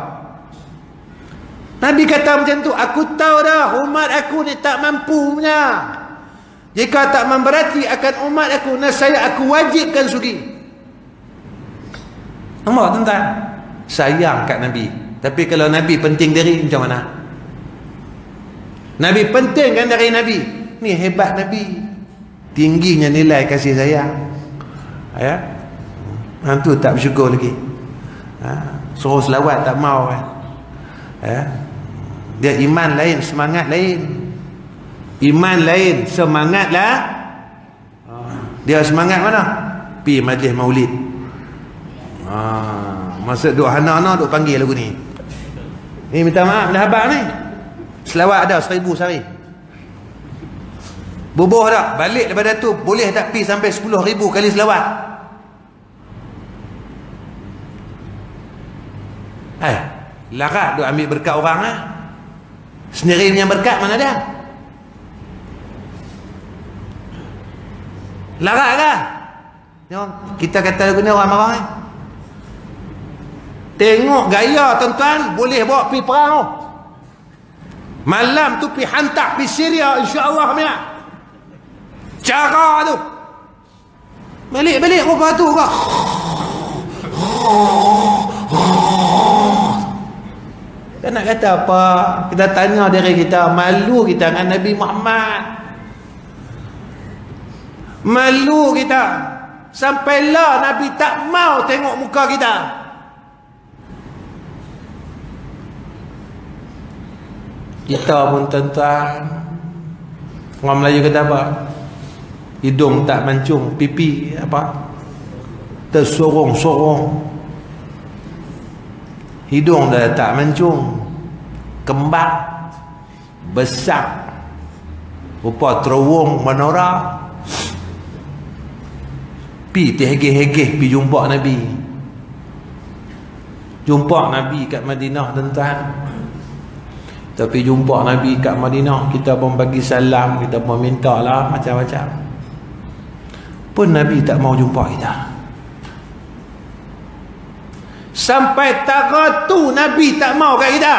Nabi kata macam tu, aku tahu dah umat aku ni tak mampu punya. Jika tak memberati akan umat aku, nasaya aku wajibkan sugi. Nampak tuan-tuan? Sayang kat Nabi. Tapi kalau Nabi penting diri macam mana? Nabi pentingkan dari Nabi. Ni hebat Nabi. Tingginya nilai kasih sayang. Ya. Hantu tak bersyukur lagi. Suruh selawat tak mau kan. Ya. Dia iman lain, semangat lain. Iman lain, semangat lah. Dia semangat mana? Pi majlis maulid. Masa duk hana-hana duk panggil lagu ni. Ni minta maaf dah abang ni. Selawat ada 1000 sehari. Bubuh tak? Balik daripada tu boleh tak pi sampai 10,000 kali selawat? Larat duk ambil berkat orang lah. Sendiri punya berkat mana ada? Larat lah. Kita kata lagu ni orang marah ni. Tengok gaya tuan-tuan, boleh bawa pergi perang. Malam tu pergi hantar pergi Syria insya-Allah punya. Cara tu. Balik rupa tu kau. Kita nak kata apa? Kita tanya diri kita, malu kita dengan Nabi Muhammad. Malu kita. Sampailah Nabi tak mau tengok muka kita. Kita pun tuan-tuan, orang Melayu kata apa? Hidung tak mancung, pipi apa? Tersorong-sorong. Hidung dah tak mancung, kembang, besar, rupa terowong menora. Pi terhegeh-hegeh pi jumpa Nabi. Jumpa Nabi kat Madinah tuan-tuan. Tapi jumpa Nabi kat Madinah, kita pun bagi salam, kita pun minta lah macam-macam. Pun Nabi tak mau jumpa kita. Sampai tara tu Nabi tak mau kat kita.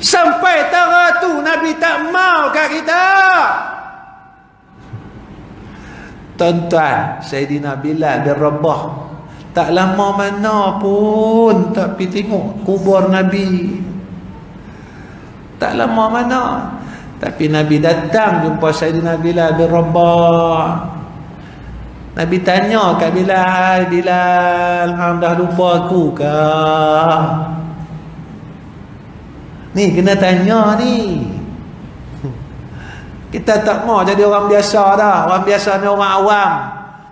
Sampai tara tu Nabi tak mau kat kita. Tuan-tuan, Sayyidina Bilal bin Rabah tak lama mana pun tak pergi tengok kubur Nabi. Tak lama mana. Tapi Nabi datang jumpa Sayyidina Bilal bin Rabah. Nabi tanya kat Bilal, Bilal, hang dah lupa aku kah? Ni kena tanya ni. Kita tak mau jadi orang biasa dah. Orang biasa ni orang awam.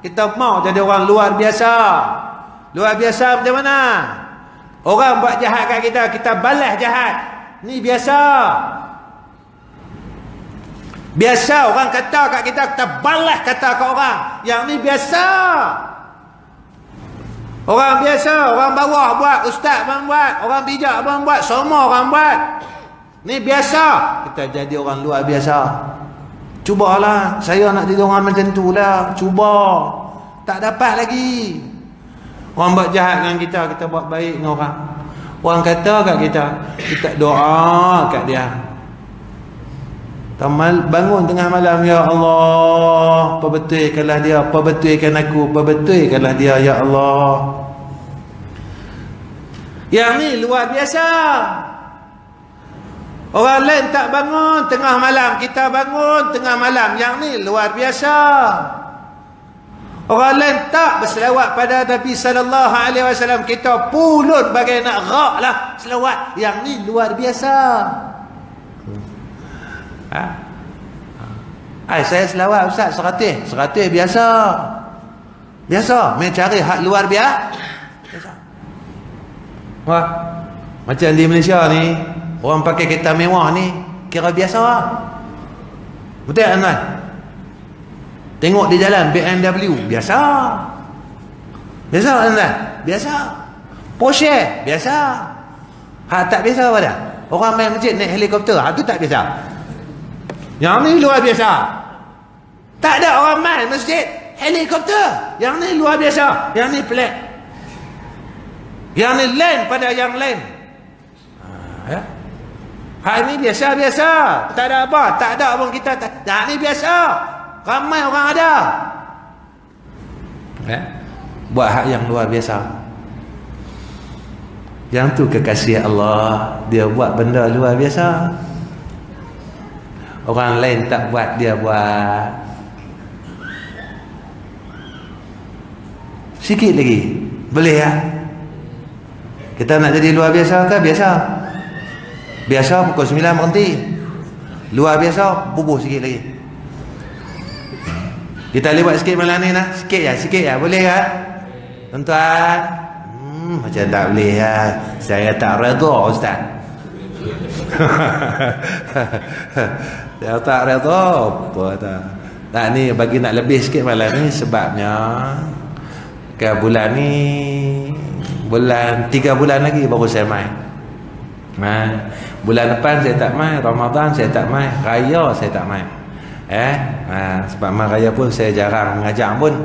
Kita mau jadi orang luar biasa. Luar biasa macam mana? Orang buat jahat kat kita, kita balas jahat. Ni biasa. Biasa orang kata kat kita, kita balas kata kat orang. Yang ni biasa. Orang biasa, orang bawah buat, ustaz abang buat, orang bijak abang buat, semua orang buat. Ni biasa. Kita jadi orang luar biasa. Cubalah. Saya nak jadi orang macam tu lah. Cuba. Tak dapat lagi. Orang buat jahat dengan kita, kita buat baik dengan orang. Orang kata kat kita, kita doa kat dia. Bangun tengah malam, ya Allah, perbetulkanlah dia, perbetulkan aku, perbetulkanlah dia, ya Allah. Yang ni luar biasa. Orang lain tak bangun tengah malam, kita bangun tengah malam. Yang ni luar biasa. Orang lain tak berselawat pada Nabi sallallahu alaihi wasallam, kita pulun bagai nak rak lah selawat. Yang ni luar biasa. Saya selawat Ustaz 100 biasa. Biasa, main cari hak luar biasa. Wah, macam di Malaysia ni, orang pakai kereta mewah ni kira biasa lah. Betul kan? Tengok di jalan BMW, biasa. Biasa kan? Biasa. Porsche, biasa. Hak tak biasa apa dah? Orang main masjid naik helikopter, hak tu tak biasa. Yang ni luar biasa. Tak ada orang main masjid helikopter. Yang ni luar biasa. Yang ni pelik. Yang ni lain pada yang lain. Ya? Hak ni biasa-biasa. Tak ada apa. Tak ada pun kita. Hak ni biasa. Ramai orang ada. Ya? Buat hak yang luar biasa. Yang tu kekasih Allah. Dia buat benda luar biasa. Orang lain tak buat, dia buat. Sikit lagi. Boleh ya? Kita nak jadi luar biasa ke biasa? Biasa pukul 9 berhenti. Luar biasa bubuh sikit lagi. Kita boleh buat sikit malam ni nah. Sikit ya. Boleh kan? Tuan-tuan. Macam tak boleh ya. Saya tak redha Ustaz. Saya tak redha apa tak. Tak ni bagi nak lebih sikit malam ni sebabnya ke bulan ni 3 bulan lagi baru saya main. Bulan depan saya tak main, Ramadan saya tak main, Raya saya tak main. Sebab main Raya pun saya jarang mengajar pun.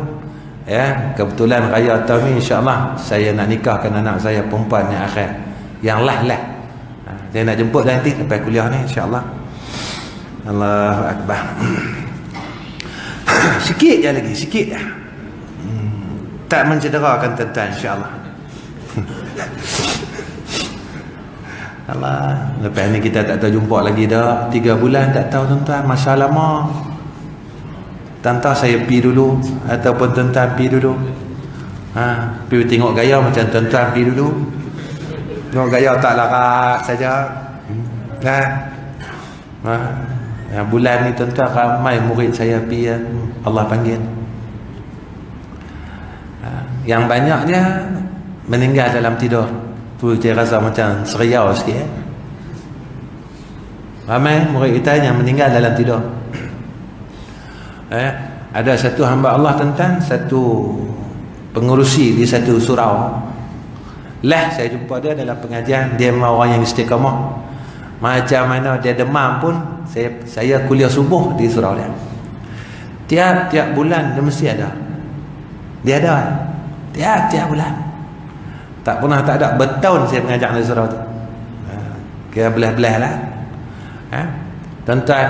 Kebetulan Raya tahun ni insya-Allah saya nak nikahkan anak saya perempuan yang akhir. Yang lah. Saya nak jemput nanti lepas kuliah ni insya-Allah. Allahu akbar. Sikit je lagi, sikit je. Tak mencederakan tuan-tuan insya-Allah. Allah, lepas ni kita tak tahu jumpa lagi dah. 3 bulan tak tahu tuan-tuan, masa lama. Tuan-tuan saya pi dulu ataupun tuan-tuan pi dulu. Pergi tengok gaya macam tuan-tuan pi dulu. Tengok gaya tak larat saja. Bulan ni tuan-tuan ramai murid saya pi Allah panggil. Yang banyaknya meninggal dalam tidur. Tu dia rasa macam seriau sikit. Ramai murid kita yang meninggal dalam tidur. Ada satu hamba Allah tuan-tuan, satu pengurusi di satu surau. Saya jumpa dia dalam pengajian. Dia memang orang yang istiqamah. Macam mana dia demam pun, saya kuliah subuh di surau dia. Tiap-tiap bulan dia mesti ada. Dia ada. Tiap-tiap bulan. Tak pernah tak ada. Bertahun saya mengajar di surau tu. Kira belah-belah lah. Tuan-tuan,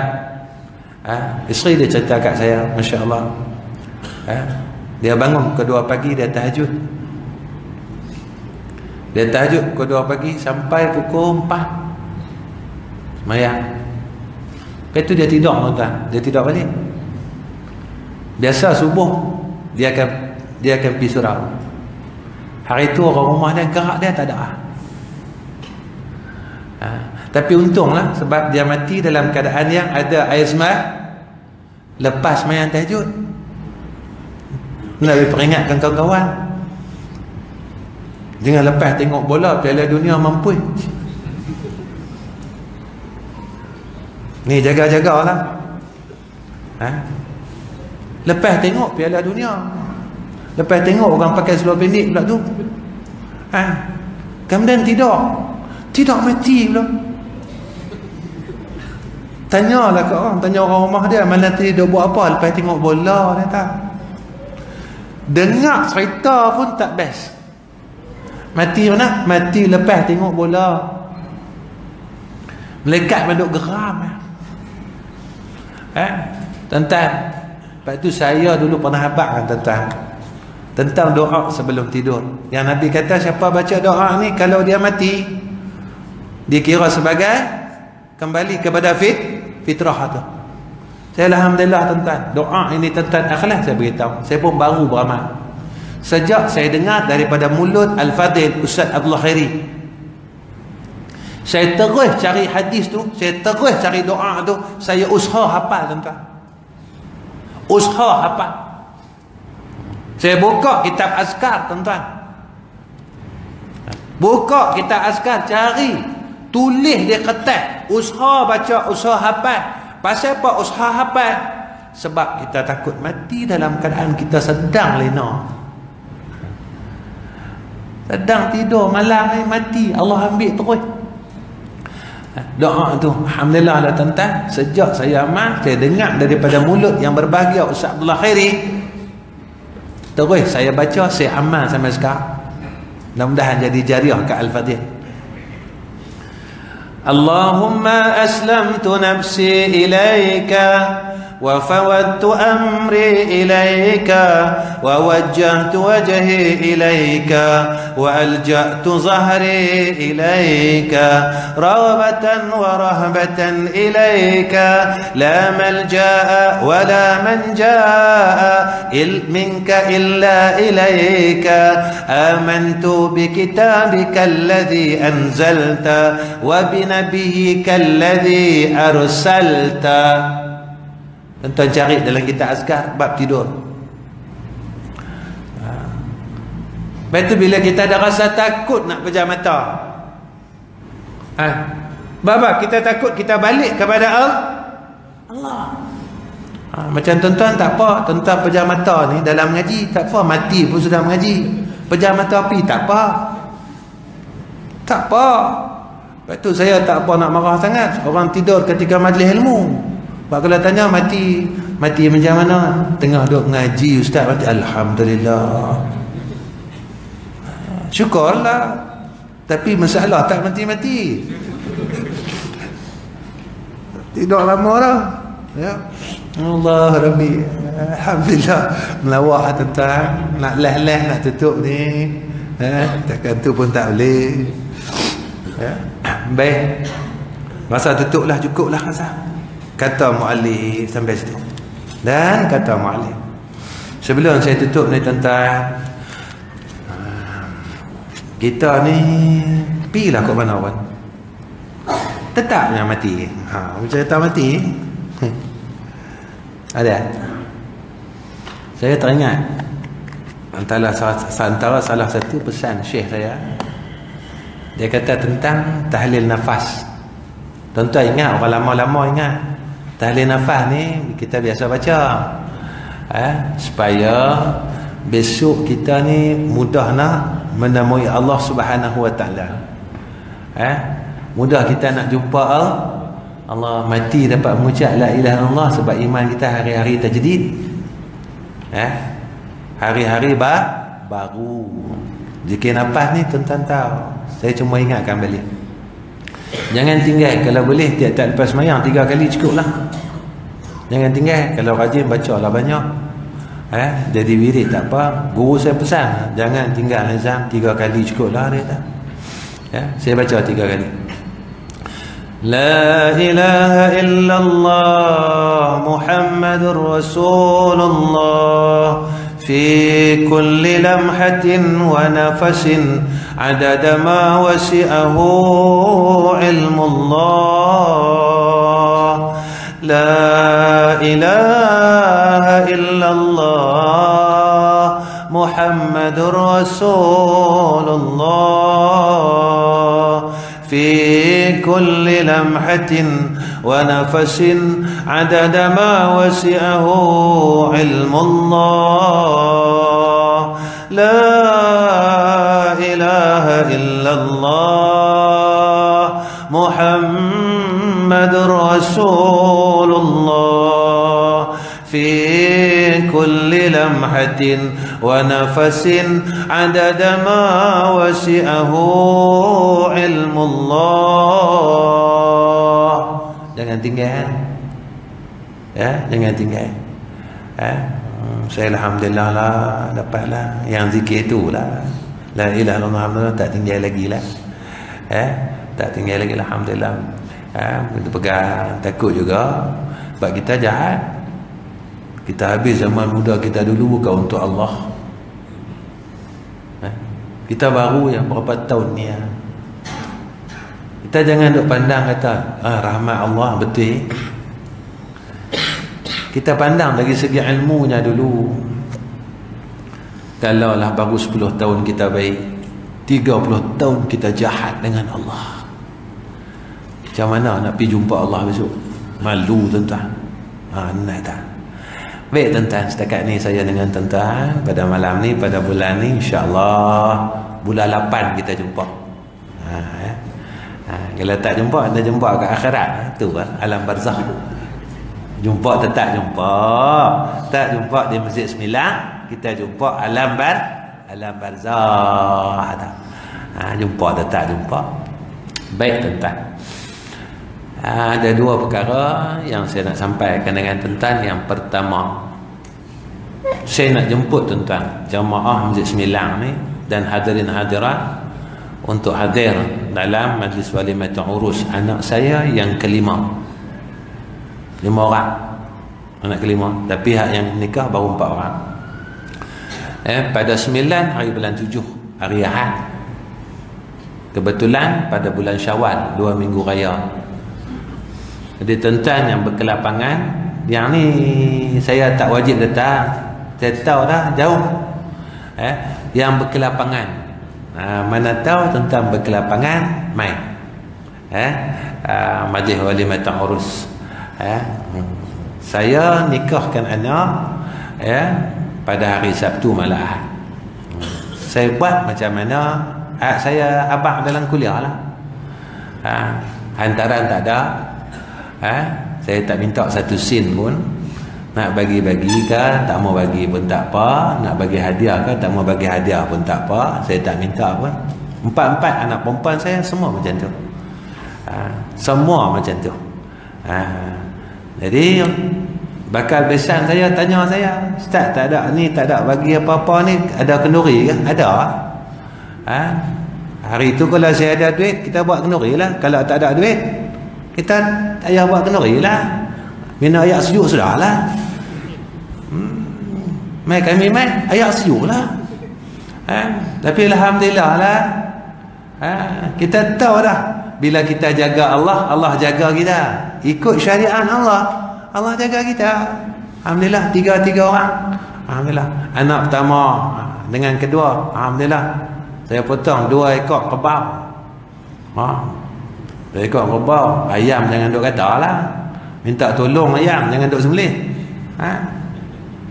isteri dia cerita kat saya, Masya Allah. Dia bangun kedua pagi, dia tahajud. Dia tahajud kedua pagi sampai pukul 4 semayang. Lepas tu dia tidur tuan-tuan. Dia tidur balik. Biasa subuh dia akan pergi surau. Hari tu orang rumah dia gerak dia tak ada. Tapi untunglah sebab dia mati dalam keadaan yang ada air semar lepas semayang tahajud. Nak peringatkan kawan-kawan, jangan lepas tengok bola Piala Dunia mampu. Ni jaga-jagalah. Lepas tengok Piala Dunia, lepas tengok orang pakai seluar pendek pula tu, kemudian tidak mati pula. Tanyalah kat orang, tanya orang rumah dia, malam tadi dia buat apa lepas tengok bola, dia tak. Dengar cerita pun tak best. Mati mana? Mati lepas tengok bola. Melekat duk geram. Tuan-tuan, lepas tu saya dulu pernah habaq dengan tuan-tuan tentang doa sebelum tidur. Yang Nabi kata siapa baca doa ni kalau dia mati, dikira sebagai kembali kepada fitrah tu. Saya alhamdulillah tuan-tuan, doa ini tuan-tuan ikhlas saya beritahu. Saya pun baru beramal. Sejak saya dengar daripada mulut Al-Fadhil Ustaz Abdullah Khairi, saya terus cari hadis tu, saya terus cari doa tu, saya usaha hafal tuan-tuan. Usaha hafal. Saya buka kitab azkar tuan-tuan. Buka kitab azkar, cari, tulis di kertas, usaha baca, usaha hafal. Pasal apa usaha hafal? Sebab kita takut mati dalam keadaan kita sedang lena. Sedang tidur malam ni mati, Allah ambil terus. Doa tu alhamdulillah lah tuan-tuan, sejak saya amal, saya dengar daripada mulut yang berbahagia Ustaz Abdullah Khairi, terus saya baca, saya amal sampai sekarang. Mudah-mudahan jadi jariah ke Al-Fadhil. Allahumma aslamtu nafsi ilaika وفوضت أمري إليك ووجهت وجهي إليك وألجأت ظهري إليك رغبة ورهبة إليك لا ملجأ ولا منجاء منك إلا إليك آمنت بكتابك الذي أنزلت وبنبيك الذي أرسلت. Tuan-tuan cari dalam kitab azkar bab tidur. Lepas tu bila kita ada rasa takut nak pejam mata, bab kita takut, kita balik kepada Allah. Macam tuan-tuan tak apa, tuan-tuan pejam mata ni dalam mengaji tak apa, mati pun sudah mengaji. Pejam mata api tak apa. Tak apa. Lepas tu saya tak apa nak marah sangat orang tidur ketika majlis ilmu. Pak kalau tanya mati macam mana? Tengah duk ngaji ustaz mati, alhamdulillah. Syukurlah. Tapi masalah tak mati-mati. Tidur lama dah. Ya. Allah Rabbi. Alhamdulillah. Melawak tuan-tuan, nak leh-leh nak tutup ni. Takkan tu pun tak boleh. Ya. Baik. Masa tutuplah, cukuplah rasa. Kata muallif sampai situ. Dan kata muallif, sebelum saya tutup ni tuan-tuan, kita ni pilah kat mana pun tetapnya mati. Cerita mati ada. Saya teringat antara salah satu pesan syekh saya. Dia kata tentang tahlil nafas. Tuan-tuan ingat, orang lama-lama ingat tahlil nafas ni kita biasa baca, supaya besok kita ni mudah nak menemui Allah Subhanahu wa taala. Mudah kita nak jumpa Allah, mati dapat mengucap la ilaha illallah, sebab iman kita hari-hari tajdid. Hari-hari baru. Zikir nafas ni tuan-tuan tahu, saya cuma ingatkan balik. Jangan tinggal, kalau boleh tiap-tiap lepas semayang 3 kali cukup lah. Jangan tinggal, kalau rajin baca lah banyak. Jadi wirid tak apa. Guru saya pesan, jangan tinggal nazam 3 kali cukup lah dia tak. Saya baca 3 kali. La ilaha illallah Muhammadur Rasulullah في كل لمحة ونفس عدد ما وسعه علم الله لا إله إلا الله محمد رسول الله في كل لمحة ونفس عدد ما وسعه علم الله لا إله إلا الله محمد Rasulullah fi kulli lamhatin wa nafasin adada ma wasi'ahu ilmullah. Jangan tinggal, ya, jangan tinggal. Saya alhamdulillah lah dapatlah yang zikir tu lah, la ilaha illallah, tak tinggal lagi lah. Tak tinggal lagi, alhamdulillah. Kita pegang, takut juga sebab kita jahat. Kita habis zaman muda kita dulu bukan untuk Allah. Kita baru yang berapa tahun ni ya. Kita jangan duk pandang kata rahmat Allah betul. Kita pandang dari segi ilmunya dulu. Kalau lah baru 10 tahun kita baik, 30 tahun kita jahat dengan Allah. Macam mana nak pergi jumpa Allah besok? Malu tuan-tuan. Nak tak? Baik tuan-tuan, setakat ni saya dengan tuan-tuan pada malam ni, pada bulan ni, insya-Allah bulan 8 kita jumpa. Kalau tak jumpa, anda jumpa kat akhirat. Itu kan alam barzakh. Jumpa tetap jumpa. Tak jumpa di Masjid Sembilan, kita jumpa alam barzakh. Jumpa tetap jumpa. Baik tuan-tuan. Ada dua perkara yang saya nak sampaikan dengan tuan-tuan. Yang pertama, saya nak jemput tuan-tuan jamaah Masjid Sembilan ni dan hadirin hadirat untuk hadir dalam majlis walimatul urus anak saya yang kelima. 5 orang anak kelima, tapi hak yang nikah baru 4 orang. Pada 9 hari bulan 7 hari Ahad, kebetulan pada bulan Syawal 2 minggu raya. Jadi tuan-tuan yang berkelapangan, yang ni saya tak wajib datang, saya tahu dah jauh. Yang berkelapangan, mana tahu tuan-tuan berkelapangan, mai majlis walimatul urus. Saya nikahkan anak pada hari Sabtu malam Ahad. Saya buat macam mana, saya abang dalam kuliah lah. Hantaran tak ada. Saya tak minta 1 sen pun. Nak bagi-bagi ke, tak mau bagi pun tak apa. Nak bagi hadiah ke, tak mau bagi hadiah pun tak apa. Saya tak minta pun. 4 anak perempuan saya semua macam tu. Semua macam tu. Jadi bakal besan saya tanya saya, Ustaz, tak ada ni, tak ada bagi apa-apa ni, ada kenduri ke? Ada. Hari tu kalau saya ada duit, kita buat kenduri lah. Kalau tak ada duit, kita tak payah buat kenduri lah. Minum air sejuk sudah lah. Mai kami mai air sejuk lah. Tapi alhamdulillah lah, kita tahu dah, bila kita jaga Allah, Allah jaga kita. Ikut syariat Allah, Allah jaga kita. Alhamdulillah, 3 orang. Alhamdulillah. Anak pertama dengan kedua, alhamdulillah, saya potong 2 ekor kerbau. 2 ekor kerbau. Ayam jangan duk kata lah, minta tolong ayam, jangan duk sembelih.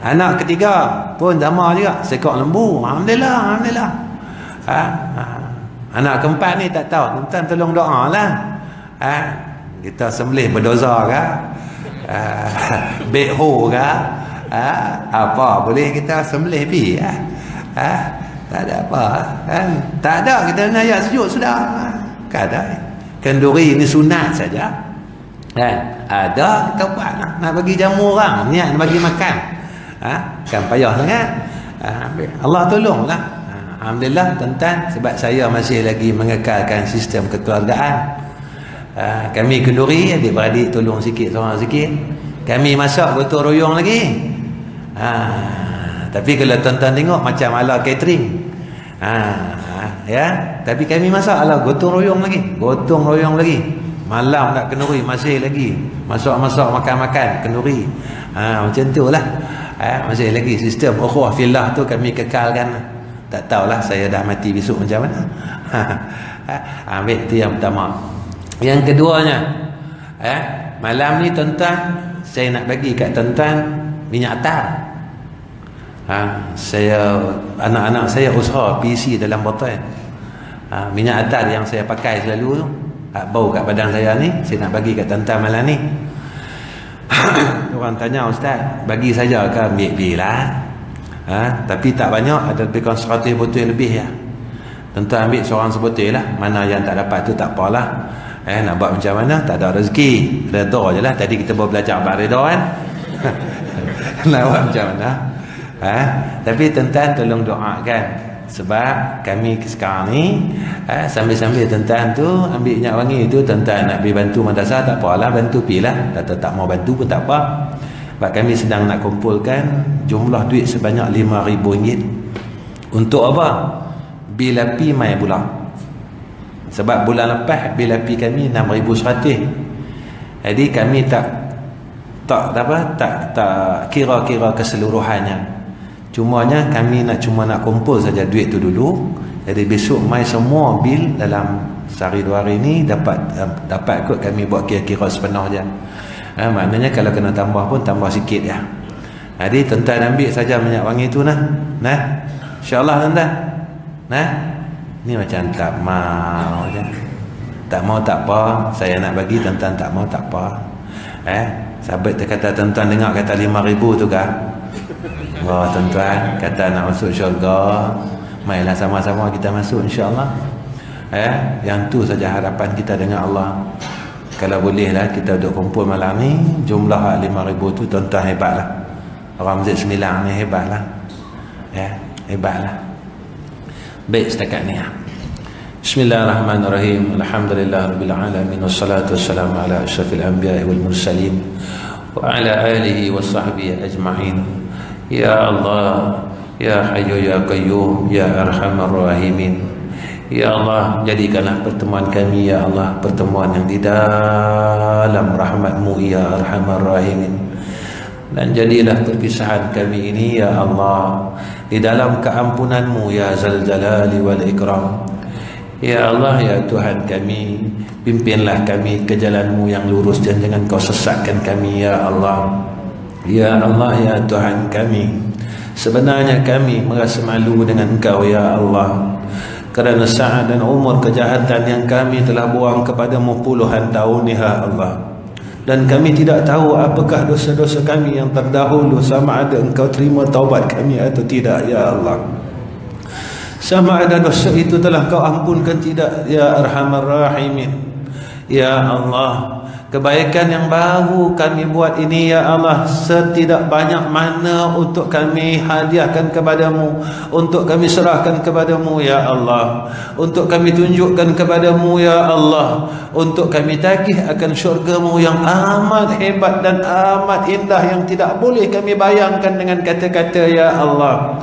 Anak ketiga pun sama juga, seekor lembu. Alhamdulillah, alhamdulillah. Anak keempat ni tak tahu, tuan tolong doa lah. Kita sembelih berdoza ke, bekho ke, apa boleh kita sembelih pi. Tak ada apa kan? Tak ada, kita nak ayat sejuk sudah. Tak ada. Kenduri ni sunat saja. Ada kita buat lah. Nak bagi jamu orang, niat nak bagi makan. Kan payah sangat. Allah tolonglah. Alhamdulillah tuan-tuan, sebab saya masih lagi mengekalkan sistem kekeluargaan. Kami kenduri, adik-beradik tolong sikit, seorang sikit. Kami masak gotong royong lagi. Tapi kalau tuan-tuan tengok macam ala catering. Ya, tapi kami masak ala gotong royong lagi. Malam nak kenduri masih lagi. Masak-masak, makan-makan kenduri. Macam tu lah. Masih lagi sistem ukhuwah fillah tu kami kekalkan. Tak tahulah saya dah mati besok macam mana. Ambil tu yang pertama. Yang keduanya, malam ni tuan-tuan, saya nak bagi kat tuan-tuan minyak atar. Saya, anak-anak saya usaha PC dalam botol. Minyak atar yang saya pakai selalu tu, bau kat badan saya ni, saya nak bagi kat tuan-tuan malam ni. Orang tanya, ustaz, bagi saja ke? Ambil lah. Tapi tak banyak, ada lebih kurang 100 botol lebih ya. Tentu ambil seorang sebotol lah. Mana yang tak dapat tu tak apalah. Nak buat macam mana? Tak ada rezeki, reda je lah. Tadi kita baru belajar bab reda kan. Nak buat macam mana? Tapi tuan-tuan tolong doakan. Sebab kami sekarang ni sambil-sambil tuan-tuan tu ambil minyak wangi tu, tuan-tuan nak pergi bantu madrasah, tak apalah, bantu pergi lah. Tak mau bantu pun tak apa. Sebab kami sedang nak kumpulkan jumlah duit sebanyak RM5,000. Untuk apa? Bil api mai pula. Sebab bulan lepas bil api kami 6,100. Jadi kami tak kira-kira keseluruhannya. Cumanya kami cuma nak kumpul saja duit tu dulu. Jadi besok mai semua bil dalam sehari 2 hari ni dapat kot kami buat kira-kira sepenuh je. Maknanya kalau kena tambah pun tambah sikit ya. Jadi tuan-tuan ambil saja minyak wangi tu nah. InsyaAllah tuan-tuan. Ni macam tak mau je. Tak mau tak apa. Saya nak bagi, tuan-tuan tak mau tak apa. Sahabat dia kata, tuan-tuan dengar kata 5,000 tu kah? Oh tuan-tuan kata nak masuk syurga, mainlah sama-sama kita masuk insya-Allah. Yang tu saja harapan kita dengan Allah. Kalau bolehlah kita duduk kumpul malam ni, jumlah 5,000 tu tuan-tuan hebatlah. Orang Masjid Sembilan ni hebatlah. Hebatlah. Baik setakat ni. Bismillahirrahmanirrahim. Alhamdulillahirabbil alamin wassalatu wassalamu ala asyrafil anbiya'i wal mursalin wa ala alihi washabbihi ajma'in. Ya Allah, Ya Hayyu Ya Qayyum, Ya Arhamar Rahimin. Ya Allah, jadikanlah pertemuan kami ya Allah pertemuan yang di dalam rahmat-Mu ya Arhamar Rahimin. Dan jadilah perpisahan kami ini ya Allah di dalam keampunan-Mu ya Zal Jalali wal Ikram. Ya Allah, ya Tuhan kami, pimpinlah kami ke jalan-Mu yang lurus dan jangan Kau sesatkan kami ya Allah. Ya Allah, ya Tuhan kami, sebenarnya kami merasa malu dengan Engkau ya Allah, kerana saat dan umur kejahatan yang kami telah buang kepadamu puluhan tahun ya Allah. Dan kami tidak tahu apakah dosa-dosa kami yang terdahulu, sama ada Engkau terima taubat kami atau tidak ya Allah. Sama ada dosa itu telah Kau ampunkan tidak ya Arhamar Rahimin. Ya Allah, kebaikan yang baru kami buat ini ya Allah, setidak banyak mana untuk kami hadiahkan kepadamu, untuk kami serahkan kepadamu ya Allah, untuk kami tunjukkan kepadamu ya Allah, untuk kami tagih akan syurga-Mu yang amat hebat dan amat indah yang tidak boleh kami bayangkan dengan kata-kata ya Allah.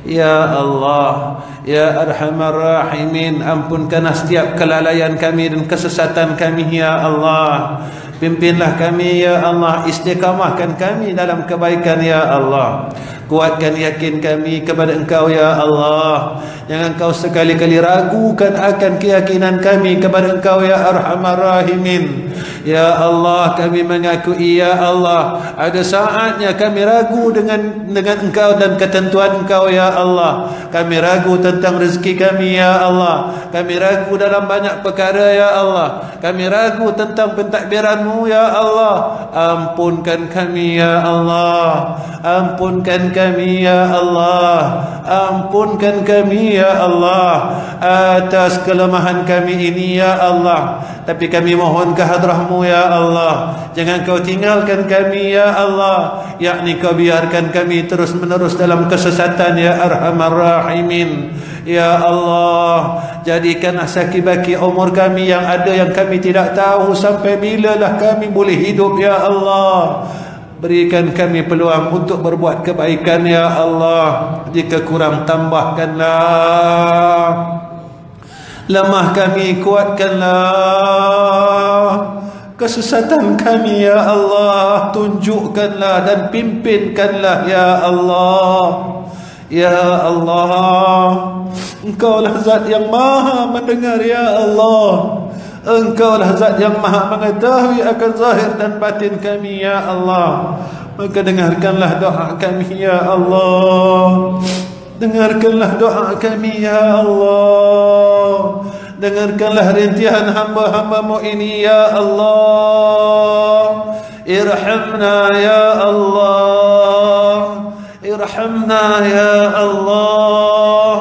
Ya Allah, Ya Arhamar Rahimin, ampunkanlah setiap kelalaian kami dan kesesatan kami ya Allah. Pimpinlah kami ya Allah, istiqamahkan kami dalam kebaikan ya Allah. Kuatkan yakin kami kepada Engkau ya Allah. Jangan Kau sekali-kali ragukan akan keyakinan kami kepada Engkau ya Arhamar Rahimin. Ya Allah, kami mengakui ya Allah, ada saatnya kami ragu dengan Engkau dan ketentuan Engkau ya Allah. Kami ragu tentang rezeki kami ya Allah. Kami ragu dalam banyak perkara ya Allah. Kami ragu tentang pentadbiran-Mu ya Allah. Ampunkan kami ya Allah. Ampunkan kami ya Allah. Ampunkan kami ya Allah atas kelemahan kami ini ya Allah. Tapi kami mohon ke hadrah-Mu ya Allah, jangan Kau tinggalkan kami ya Allah, yakni Kau biarkan kami terus menerus dalam kesesatan ya Arhamar Rahimin. Ya Allah, jadikanlah sakibaki umur kami yang ada yang kami tidak tahu sampai bilalah kami boleh hidup ya Allah. Berikan kami peluang untuk berbuat kebaikan ya Allah. Jika kurang tambahkanlah, lemah kami kuatkanlah, kesesatan kami ya Allah tunjukkanlah dan pimpinkanlah ya Allah. Ya Allah, Engkaulah zat yang maha mendengar ya Allah. Engkaulah zat yang maha mengetahui akan zahir dan batin kami ya Allah. Maka dengarkanlah doa kami ya Allah. Dengarkanlah doa kami ya Allah. Dengarkanlah rintihan hamba-hamba-Mu ini ya Allah. ارحمنا يا الله ارحمنا يا الله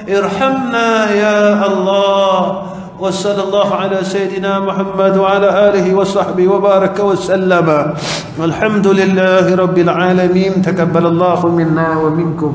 ارحمنا يا الله وصلى الله على سيدنا محمد وعلى آله وصحبه وبارك وسلم والحمد لله رب العالمين تقبل الله منا ومنكم